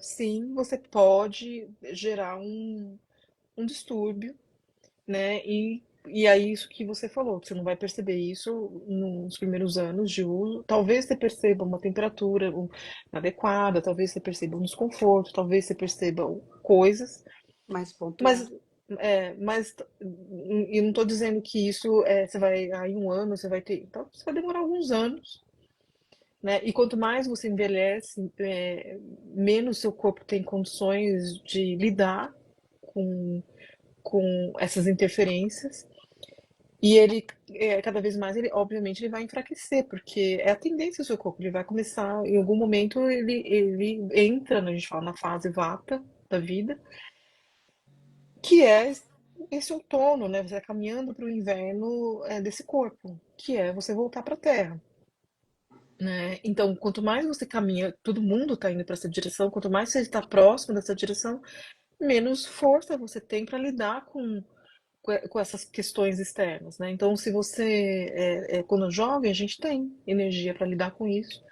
sim, você pode gerar um distúrbio, né? E aí, isso que você falou, que você não vai perceber isso nos primeiros anos de uso. Talvez você perceba uma temperatura adequada, talvez você perceba um desconforto, talvez você perceba coisas, Mais pontual. mas. Mas e não estou dizendo que isso você vai aí um ano você vai ter, então você vai demorar alguns anos, né? E quanto mais você envelhece, menos seu corpo tem condições de lidar com, com essas interferências. E ele, cada vez mais, ele, obviamente, ele vai enfraquecer, porque é a tendência do seu corpo. Ele vai começar, em algum momento, ele entra, né, a gente fala, na fase vata da vida, que é esse outono, né? Você vai caminhando para o inverno desse corpo, que é você voltar para a Terra, né? Então, quanto mais você caminha, todo mundo está indo para essa direção, quanto mais você está próximo dessa direção, menos força você tem para lidar com essas questões externas, né? Então, se você quando é jovem, a gente tem energia para lidar com isso.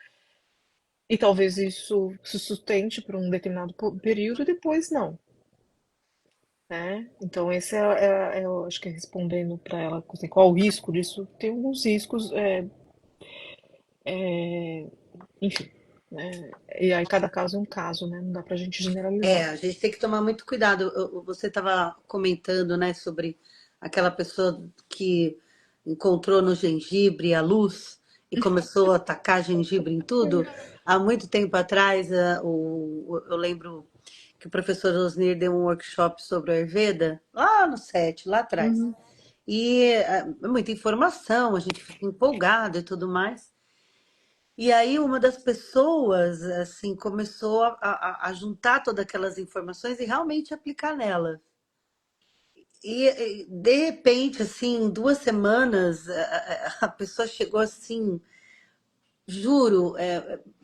E talvez isso se sustente por um determinado período e depois não, né? Então, esse eu acho que respondendo para ela assim, qual o risco disso, tem alguns riscos, enfim, né? E aí cada caso é um caso, né? Não dá pra gente É, generalizar. a gente tem que tomar muito cuidado. Você estava comentando, né, sobre aquela pessoa que encontrou no gengibre a luz e começou a atacar gengibre em tudo. Há muito tempo atrás, eu lembro que o professor Osnir deu um workshop sobre o Ayurveda, lá no SET, lá atrás. Uhum, E muita informação, a gente fica empolgado e tudo mais. E aí uma das pessoas, assim, começou a juntar todas aquelas informações e realmente aplicar nela. E, de repente, assim, em 2 semanas, a pessoa chegou assim, juro,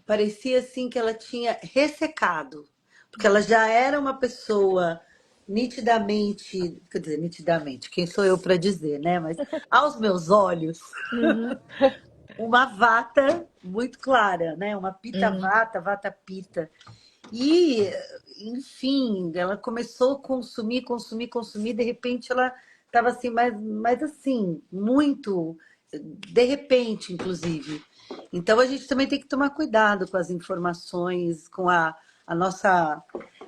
parecia assim que ela tinha ressecado, porque ela já era uma pessoa nitidamente, quer dizer, nitidamente, quem sou eu para dizer, né? Mas aos meus olhos, uhum, uma vata muito clara, né? Uma pita uhum, vata, vata pita. E, enfim, ela começou a consumir, consumir, consumir, de repente ela estava assim, mais assim, muito, de repente, inclusive. Então a gente também tem que tomar cuidado com as informações, com a nossa.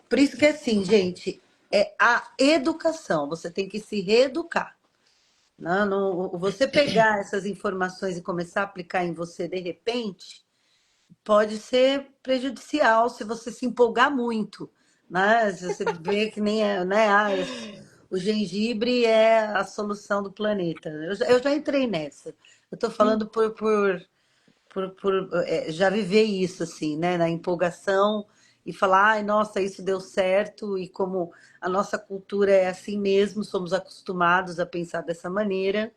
Por isso que assim, gente, é a educação, você tem que se reeducar. Né? Você pegar essas informações e começar a aplicar em você de repente, pode ser prejudicial se você se empolgar muito, né? Se você vê que nem é, né? O gengibre é a solução do planeta. Eu já entrei nessa. Eu estou uhum, falando por já viver isso, assim, né? Na empolgação e falar, ai, nossa, isso deu certo, e como a nossa cultura é assim mesmo, somos acostumados a pensar dessa maneira.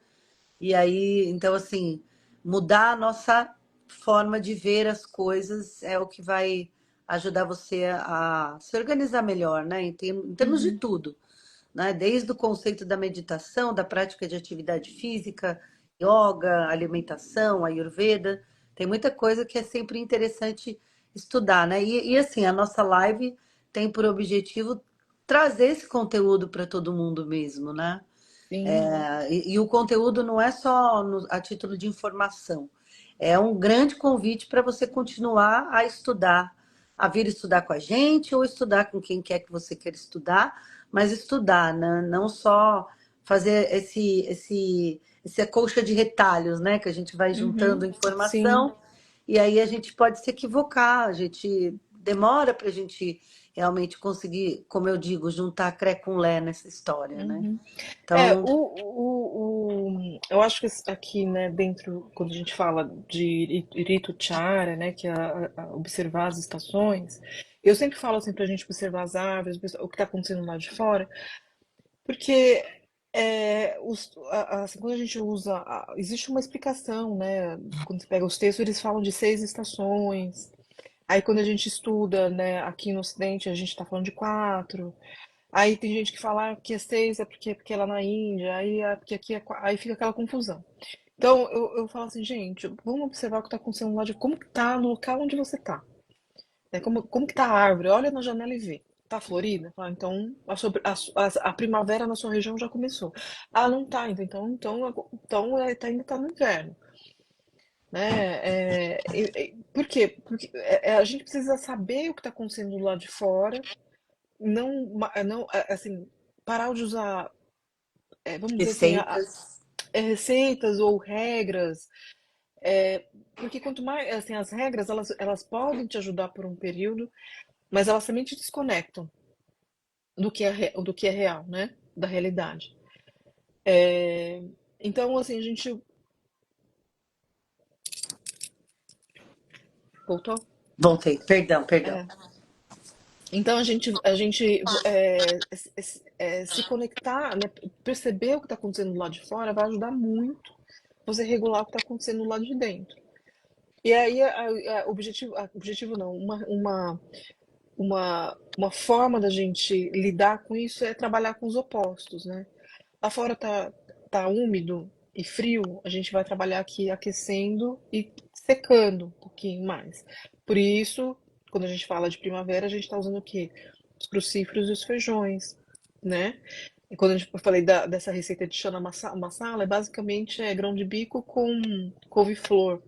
E aí, então, assim, mudar a nossa forma de ver as coisas é o que vai ajudar você a se organizar melhor, né? Em termos de uhum, tudo, né? Desde o conceito da meditação, da prática de atividade física, yoga, alimentação, ayurveda, tem muita coisa que é sempre interessante estudar, né? E assim, a nossa live tem por objetivo trazer esse conteúdo para todo mundo mesmo, né? sim, E o conteúdo não é só a título de informação, é um grande convite para você continuar a estudar, a vir estudar com a gente ou estudar com quem quer que você queira estudar, mas estudar, né? Não só fazer essa colcha de retalhos, né? Que a gente vai juntando uhum, sim, informação e aí a gente pode se equivocar, a gente demora para a gente realmente conseguir, como eu digo, juntar cré com lé nessa história, né? uhum. Então, Eu acho que aqui, né, dentro, quando a gente fala de Rituchara, né, que é observar as estações, eu sempre falo assim pra gente observar as árvores, o que está acontecendo lá de fora, porque assim, quando a gente usa, existe uma explicação, né, quando você pega os textos, eles falam de 6 estações, aí quando a gente estuda, né, aqui no Ocidente, a gente está falando de 4. Aí tem gente que fala que é 6 porque é lá na Índia, aí porque aqui aí fica aquela confusão. Então eu falo assim, gente, vamos observar o que está acontecendo lá de como que tá no local onde você tá. Né? Como que tá a árvore? Olha na janela e vê. Tá florida? Ah, então a primavera na sua região já começou. Ah, não tá, ainda tá no inverno. Né? Por quê? Porque a gente precisa saber o que está acontecendo do lado de fora, não assim, parar de usar vamos dizer assim, receitas. receitas ou regras Porque quanto mais, assim, as regras, elas podem te ajudar por um período, mas elas também te desconectam do que é real, né? Da realidade. É, então, assim, a gente voltou. Voltei, perdão, perdão. É. Então, se conectar, né? Perceber o que está acontecendo do lado de fora vai ajudar muito você regular o que está acontecendo do lado de dentro. E aí, objetivo não, uma forma da gente lidar com isso é trabalhar com os opostos, né? Lá fora tá úmido e frio, a gente vai trabalhar aqui aquecendo e secando um pouquinho mais. Por isso, quando a gente fala de primavera, a gente está usando o quê? Os crucíferos e os feijões, né? E quando eu falei dessa receita de chana masala, basicamente grão de bico com couve-flor.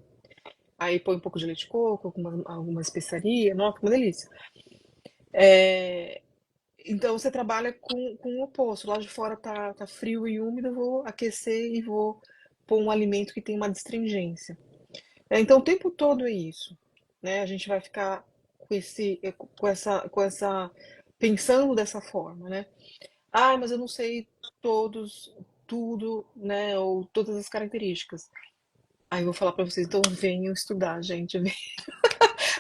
Aí põe um pouco de leite de coco, alguma especiaria, nossa, que uma delícia. É, então você trabalha com o oposto. Lá de fora tá frio e úmido, eu vou aquecer e vou pôr um alimento que tem uma astringência. Então o tempo todo é isso, né? A gente vai ficar com essa pensando dessa forma, né? Ah, mas eu não sei tudo, né? Ou todas as características. Aí eu vou falar para vocês, então venham estudar, gente.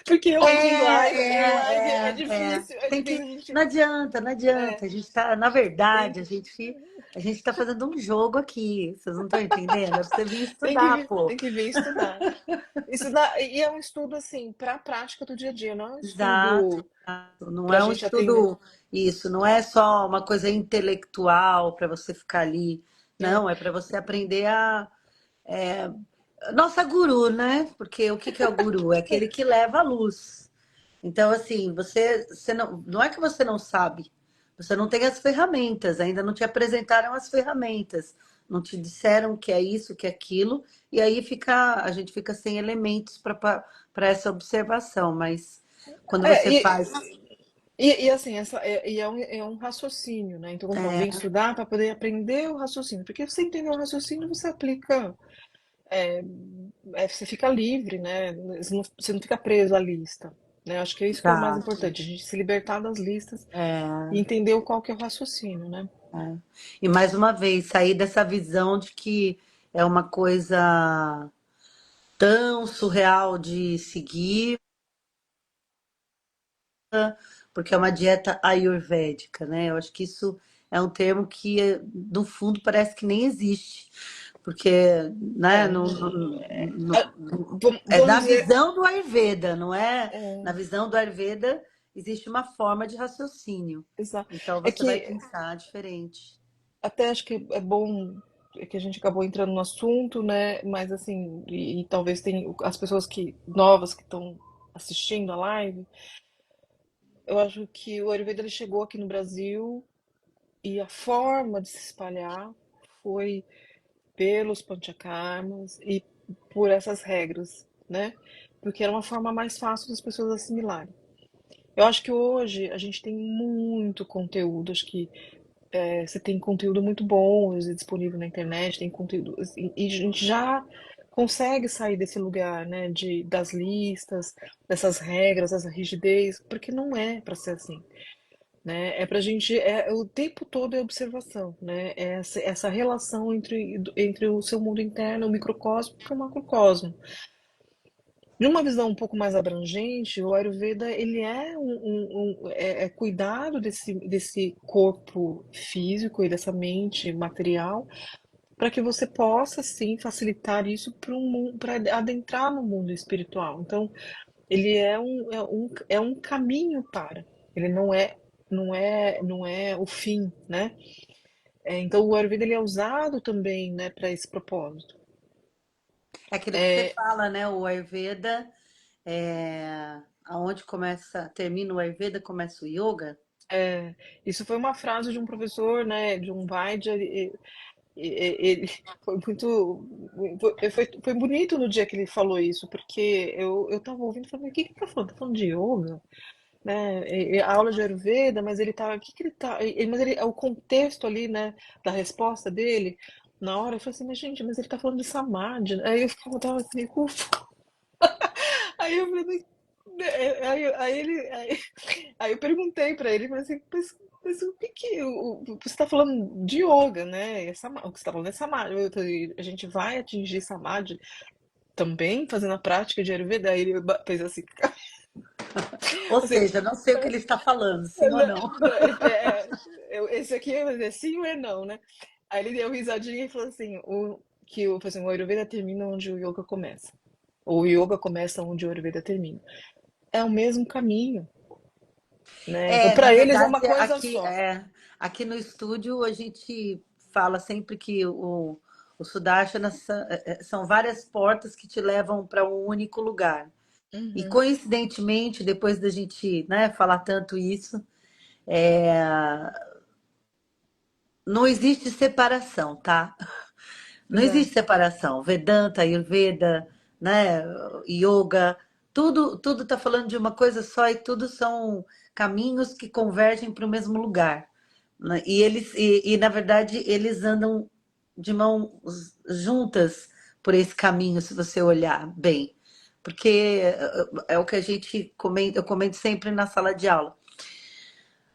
Porque realmente em live é difícil, é Tem difícil que. a gente. Não adianta, não adianta. É, A gente tá, na tem verdade, que a gente tá fazendo um jogo aqui. Vocês não estão entendendo? É pra você vir Tem que estudar, vir, pô. tem que vir estudar. Estudar, e é um estudo assim, para a prática do dia a dia, não é um Exato, estudo exato. Não para a é um gente aprender. estudo, isso, não é só uma coisa intelectual para você ficar ali. É, Não, é para você aprender a. Nossa guru, né? Porque o que que é o guru? É aquele que leva a luz. Então, assim, você não é que você não sabe, você não tem as ferramentas, ainda não te apresentaram as ferramentas, não te disseram que é isso, que é aquilo, e aí a gente fica sem elementos para essa observação, mas quando é, você e, faz. e assim, é um raciocínio, né? Então, quando fala, vem É, estudar para poder aprender o raciocínio. Porque você entender o raciocínio, você aplica, você fica livre, né? Você não fica preso à lista. Né? Acho que é isso que é o mais exato. importante, a gente se libertar das listas e É, entender qual que é o raciocínio, né? é. E mais uma vez, sair dessa visão de que é uma coisa tão surreal de seguir, porque é uma dieta ayurvédica, né? Eu acho que isso é um termo que, no fundo, parece que nem existe, porque, né, É, ah, é vamos na dizer, visão do Ayurveda, não é? Na é, visão do Ayurveda existe uma forma de raciocínio, exato. então É você vai que pensar diferente. até acho que é bom que a gente acabou entrando no assunto, né? Mas assim, e talvez tem as pessoas que novas que estão assistindo a live, eu acho que o Ayurveda ele chegou aqui no Brasil e a forma de se espalhar foi pelos panchakarmas e por essas regras, né? Porque era uma forma mais fácil das pessoas assimilarem. Eu acho que hoje a gente tem muito conteúdo, acho que você tem conteúdo muito bom disponível na internet, tem conteúdo, assim, e a gente já consegue sair desse lugar, né, das listas, dessas regras, dessa rigidez, porque não é para ser assim, né? É pra gente, o tempo todo é observação, né? É essa relação entre o seu mundo interno, o microcosmo e o macrocosmo. De uma visão um pouco mais abrangente, o Ayurveda ele é cuidado desse corpo físico e dessa mente material para que você possa sim facilitar isso para adentrar no mundo espiritual. Então, ele é um caminho para. Ele não é o fim, né? Então, o Ayurveda ele é usado também, né, para esse propósito. É aquilo que você É, fala, né? O Ayurveda, aonde termina o Ayurveda, começa o Yoga. isso foi uma frase de um professor, né, de um Vaidya. Ele foi muito. Foi bonito no dia que ele falou isso, porque eu estava ouvindo e falei, o que que ele tá falando? Tá falando de yoga? Né? A aula de Ayurveda, mas ele tá. O que que ele tá. Mas o contexto ali, né, da resposta dele. na hora. Eu falei assim, mas gente, mas ele tá falando de Samadhi, né? Aí eu ficava, tava assim, meio confusa. Aí eu falei, aí eu perguntei pra ele, falei assim, mas o que que você tá falando de yoga, né? O que você tá falando é Samadhi. Eu falei, a gente vai atingir Samadhi também fazendo a prática de Ayurveda? Aí ele fez assim, Ou assim, seja, não sei o que ele está falando, sim ou não. esse aqui é sim ou é não, né? Aí ele deu risadinha e falou assim, falou assim, o Ayurveda termina onde o yoga começa. O yoga começa onde o Ayurveda termina. É o mesmo caminho, né? Então, Na para eles é uma verdade, coisa só. aqui no estúdio a gente fala sempre que o Sudarshana são várias portas que te levam para um único lugar. E Uhum, coincidentemente, depois da gente, né, falar tanto isso, é, não existe separação, tá? Não existe exato. separação. Vedanta, Ayurveda, né, Yoga, tudo está falando de uma coisa só e tudo são caminhos que convergem para o mesmo lugar, né? Na verdade eles andam de mãos juntas por esse caminho, se você olhar bem, porque é o que a gente comenta, eu comento sempre na sala de aula.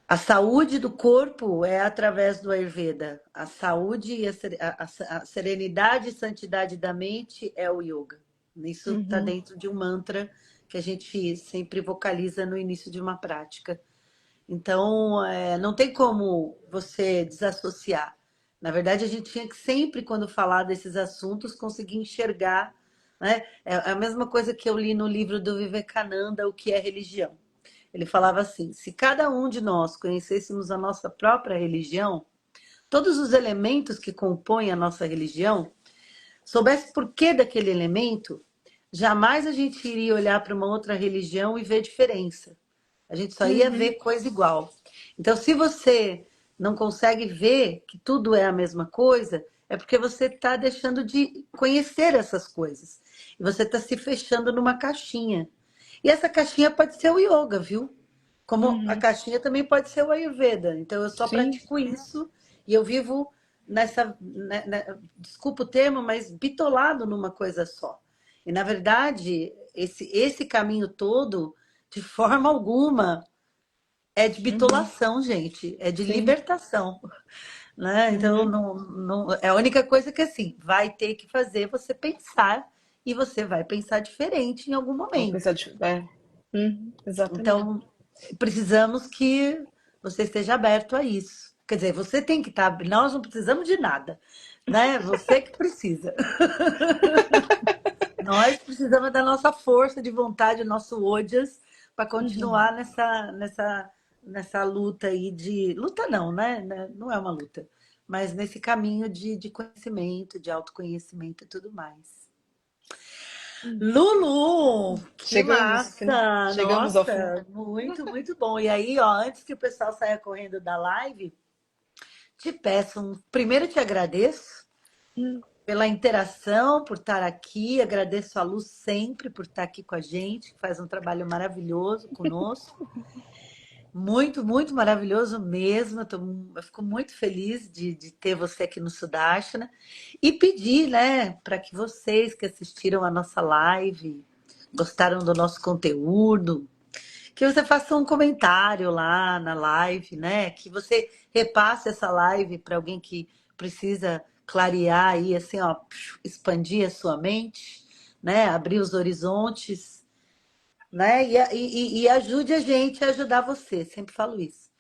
A saúde do corpo é através do Ayurveda. A saúde e a serenidade e santidade da mente é o yoga. Isso está Uhum, dentro de um mantra que a gente sempre vocaliza no início de uma prática. Então, não tem como você desassociar. Na verdade, a gente tinha que sempre, quando falar desses assuntos, conseguir enxergar, né? É a mesma coisa que eu li no livro do Vivekananda, O que é Religião. Ele falava assim: se cada um de nós conhecêssemos a nossa própria religião, todos os elementos que compõem a nossa religião, soubesse por que daquele elemento, jamais a gente iria olhar para uma outra religião e ver diferença. A gente só ia uhum, ver coisa igual. Então, se você não consegue ver que tudo é a mesma coisa, é porque você está deixando de conhecer essas coisas. E você está se fechando numa caixinha. E essa caixinha pode ser o yoga, viu? Como a uhum. caixinha também pode ser o Ayurveda. Então, eu só Sim. pratico isso e eu vivo desculpa o termo, mas bitolado numa coisa só. E, na verdade, esse caminho todo, de forma alguma, é de Uhum, bitolação, gente, é de sim. libertação, né? Então, Uhum. é a única coisa que, assim, vai ter que fazer você pensar e você vai pensar diferente em algum Vou momento. pensar de... exatamente. Então, precisamos que você esteja aberto a isso. Quer dizer, você tem que estar. Nós não precisamos de nada, né? Você que precisa. Nós precisamos da nossa força de vontade, nosso ojas, para Uhum. continuar nessa luta aí de. Luta não, né? Não é uma luta, mas nesse caminho de conhecimento, de autoconhecimento e tudo mais. Lulu, que massa! Chegamos ao final. Nossa, muito, muito bom. E aí, ó, antes que o pessoal saia correndo da live, te peço, primeiro te agradeço Hum. pela interação, por estar aqui. Agradeço a Lu sempre por estar aqui com a gente, que faz um trabalho maravilhoso conosco. Muito, muito maravilhoso mesmo. Eu fico muito feliz de ter você aqui no Sudarshana e pedir, né, para que vocês que assistiram a nossa live, gostaram do nosso conteúdo, que você faça um comentário lá na live, né? Que você repasse essa live para alguém que precisa clarear aí, assim, ó, expandir a sua mente, né? Abrir os horizontes, né? E ajude a gente a ajudar você. Sempre falo isso.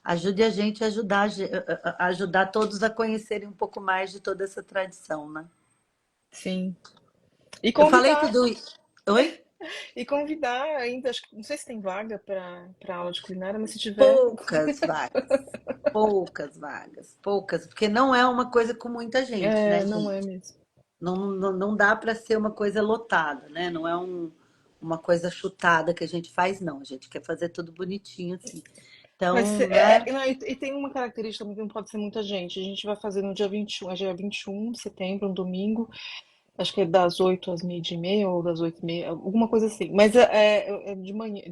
Ajude a gente a ajudar, a ajudar todos a conhecerem um pouco mais de toda essa tradição, né? Sim. E Eu falei convidar, tudo isso. Oi? e convidar ainda, acho que não sei se tem vaga para aula de culinária, mas se tiver, Poucas vagas. Poucas vagas. Poucas. Porque não é uma coisa com muita gente, né, não é gente? mesmo. Não dá para ser uma coisa lotada, né? Não é uma coisa chutada que a gente faz, não. A gente quer fazer tudo bonitinho, assim. Mas Então, né? não, e tem uma característica também que não pode ser muita gente. A gente vai fazer no dia 21, é dia 21 de setembro, um domingo. Acho que é das 8 às meia-dia e meia ou das 8 e meia, alguma coisa assim. Mas é de manhã,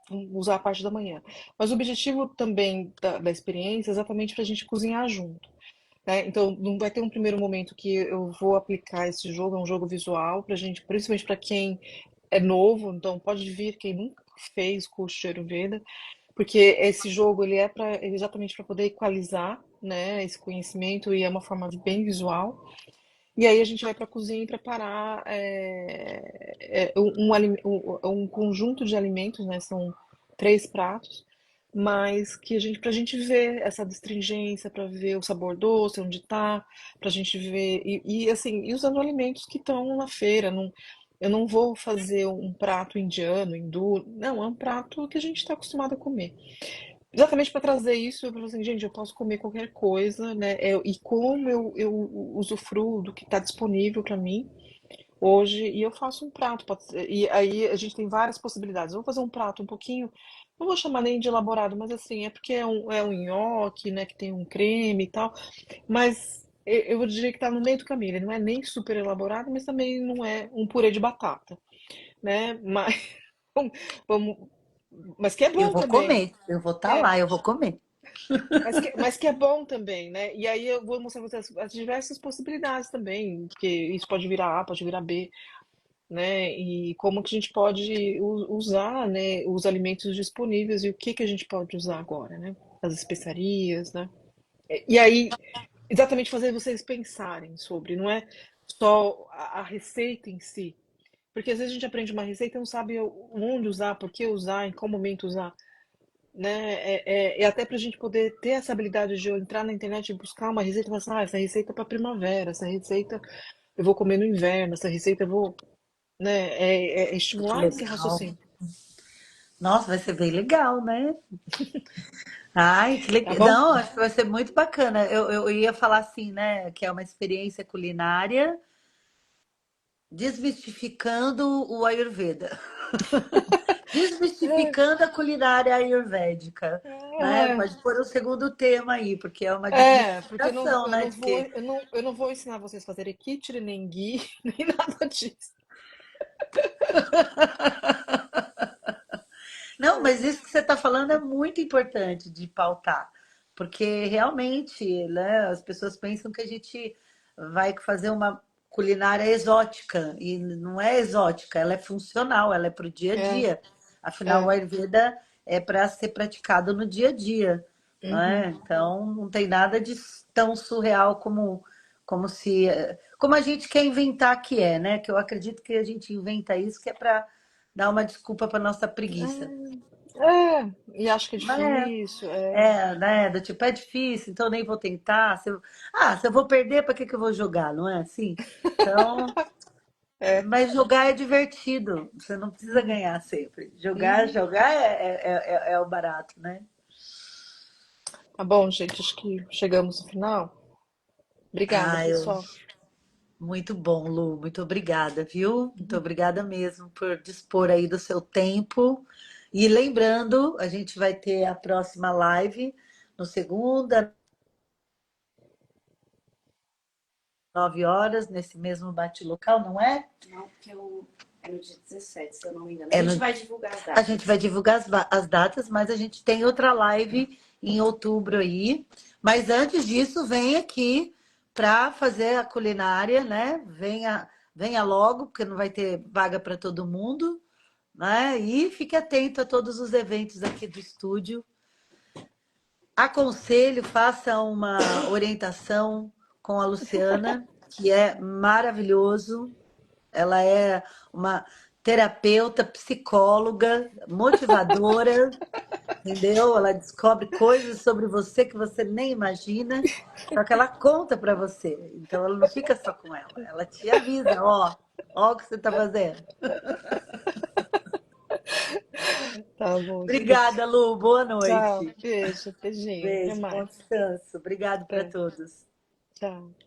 vamos usar a parte da manhã. Mas o objetivo também da experiência é exatamente para a gente cozinhar junto. né? Então, não vai ter um primeiro momento que eu vou aplicar esse jogo, é um jogo visual pra gente, principalmente para quem é novo, então pode vir quem nunca fez curso de Ayurveda, porque esse jogo ele é para exatamente para poder equalizar, né, esse conhecimento e é uma forma bem visual. E aí a gente vai para a cozinha e preparar um conjunto de alimentos, né? São 3 pratos, mas que para a gente ver essa astringência, para ver o sabor doce, onde está, para a gente ver assim, e usando alimentos que estão na feira. Não, eu não vou fazer um prato indiano, hindu, não, é um prato que a gente está acostumado a comer. Exatamente para trazer isso, eu falo assim, gente, eu posso comer qualquer coisa, né? E como eu usufruo do que está disponível para mim hoje, e eu faço um prato. E aí a gente tem várias possibilidades. Eu vou fazer um prato um pouquinho, não vou chamar nem de elaborado, mas assim, é porque é um nhoque, né? Que tem um creme e tal. Mas eu diria que está no meio do caminho. Ele não é nem super elaborado, mas também não é um purê de batata, né? Mas, vamos, mas que é Eu bom vou também. comer, eu vou estar É, lá, eu vou comer. mas que é bom também, né? E aí eu vou mostrar pra vocês as diversas possibilidades também, porque isso pode virar A, pode virar B, né? E como que a gente pode usar, né, os alimentos disponíveis e o que que a gente pode usar agora, né? As especiarias, né? E aí, exatamente fazer vocês pensarem sobre, não é só a receita em si. Porque às vezes a gente aprende uma receita e não sabe onde usar, por que usar, em qual momento usar, né? E até para a gente poder ter essa habilidade de eu entrar na internet e buscar uma receita e falar assim, essa receita é para primavera, essa receita eu vou comer no inverno, essa receita eu vou, né? É Que estimular esse legal. raciocínio, Nossa, vai ser bem legal, né? Ai, que tá legal. bom? Não, acho que vai ser muito bacana. Eu ia falar assim, né? Que é uma experiência culinária desmistificando o Ayurveda. Desmistificando a culinária ayurvédica, né? É, Pode pôr o segundo tema aí, porque é uma porque desmistificação, eu né? não De vou, que eu não vou ensinar vocês a fazerem kitchen, nem ghee, nem nada disso. não, mas isso que você está falando é muito importante de pautar, porque realmente, né, as pessoas pensam que a gente vai fazer uma culinária exótica, e não é exótica, ela é funcional, ela é para o dia a É, dia. Afinal, o é. Ayurveda é para ser praticado no dia a dia, Uhum. né? Então, não tem nada de tão surreal como se, como a gente quer inventar que é, né? Que eu acredito que a gente inventa isso que é para dar uma desculpa para nossa preguiça. E acho que é Né? difícil, Né? Do tipo, é difícil, então nem vou tentar. Se eu vou perder, para que que eu vou jogar? Não é assim? Então, é. mas jogar é divertido. Você não precisa Uhum. ganhar sempre. Jogar, Uhum. jogar é o barato, né? Tá bom, gente, acho que chegamos no final. Obrigada, Ah, pessoal. muito bom, Lu. Muito obrigada, viu? Muito obrigada mesmo por dispor aí do seu tempo. E lembrando, a gente vai ter a próxima live no segunda, 9 horas, nesse mesmo bate-local, não é? Não, porque é no dia 17, se eu não me engano. A É gente no- vai divulgar as a gente vai datas. divulgar as datas, mas a gente tem outra live em outubro aí. Mas antes disso, vem aqui para fazer a culinária, né? Venha logo, porque não vai ter vaga para todo mundo, né? E fique atento a todos os eventos aqui do estúdio. Aconselho, faça uma orientação com a Luciana, que é maravilhoso. Ela é uma terapeuta, psicóloga, motivadora, entendeu? Ela descobre coisas sobre você que você nem imagina, só que ela conta para você. Então ela não fica só com ela te avisa, ó o que você está fazendo. Tá bom, gente. Obrigada, Lu. Boa Tchau. noite. Beijo. Beijinho. Até Beijo, bom mais. descanso. Obrigado para Até. todos. Tchau.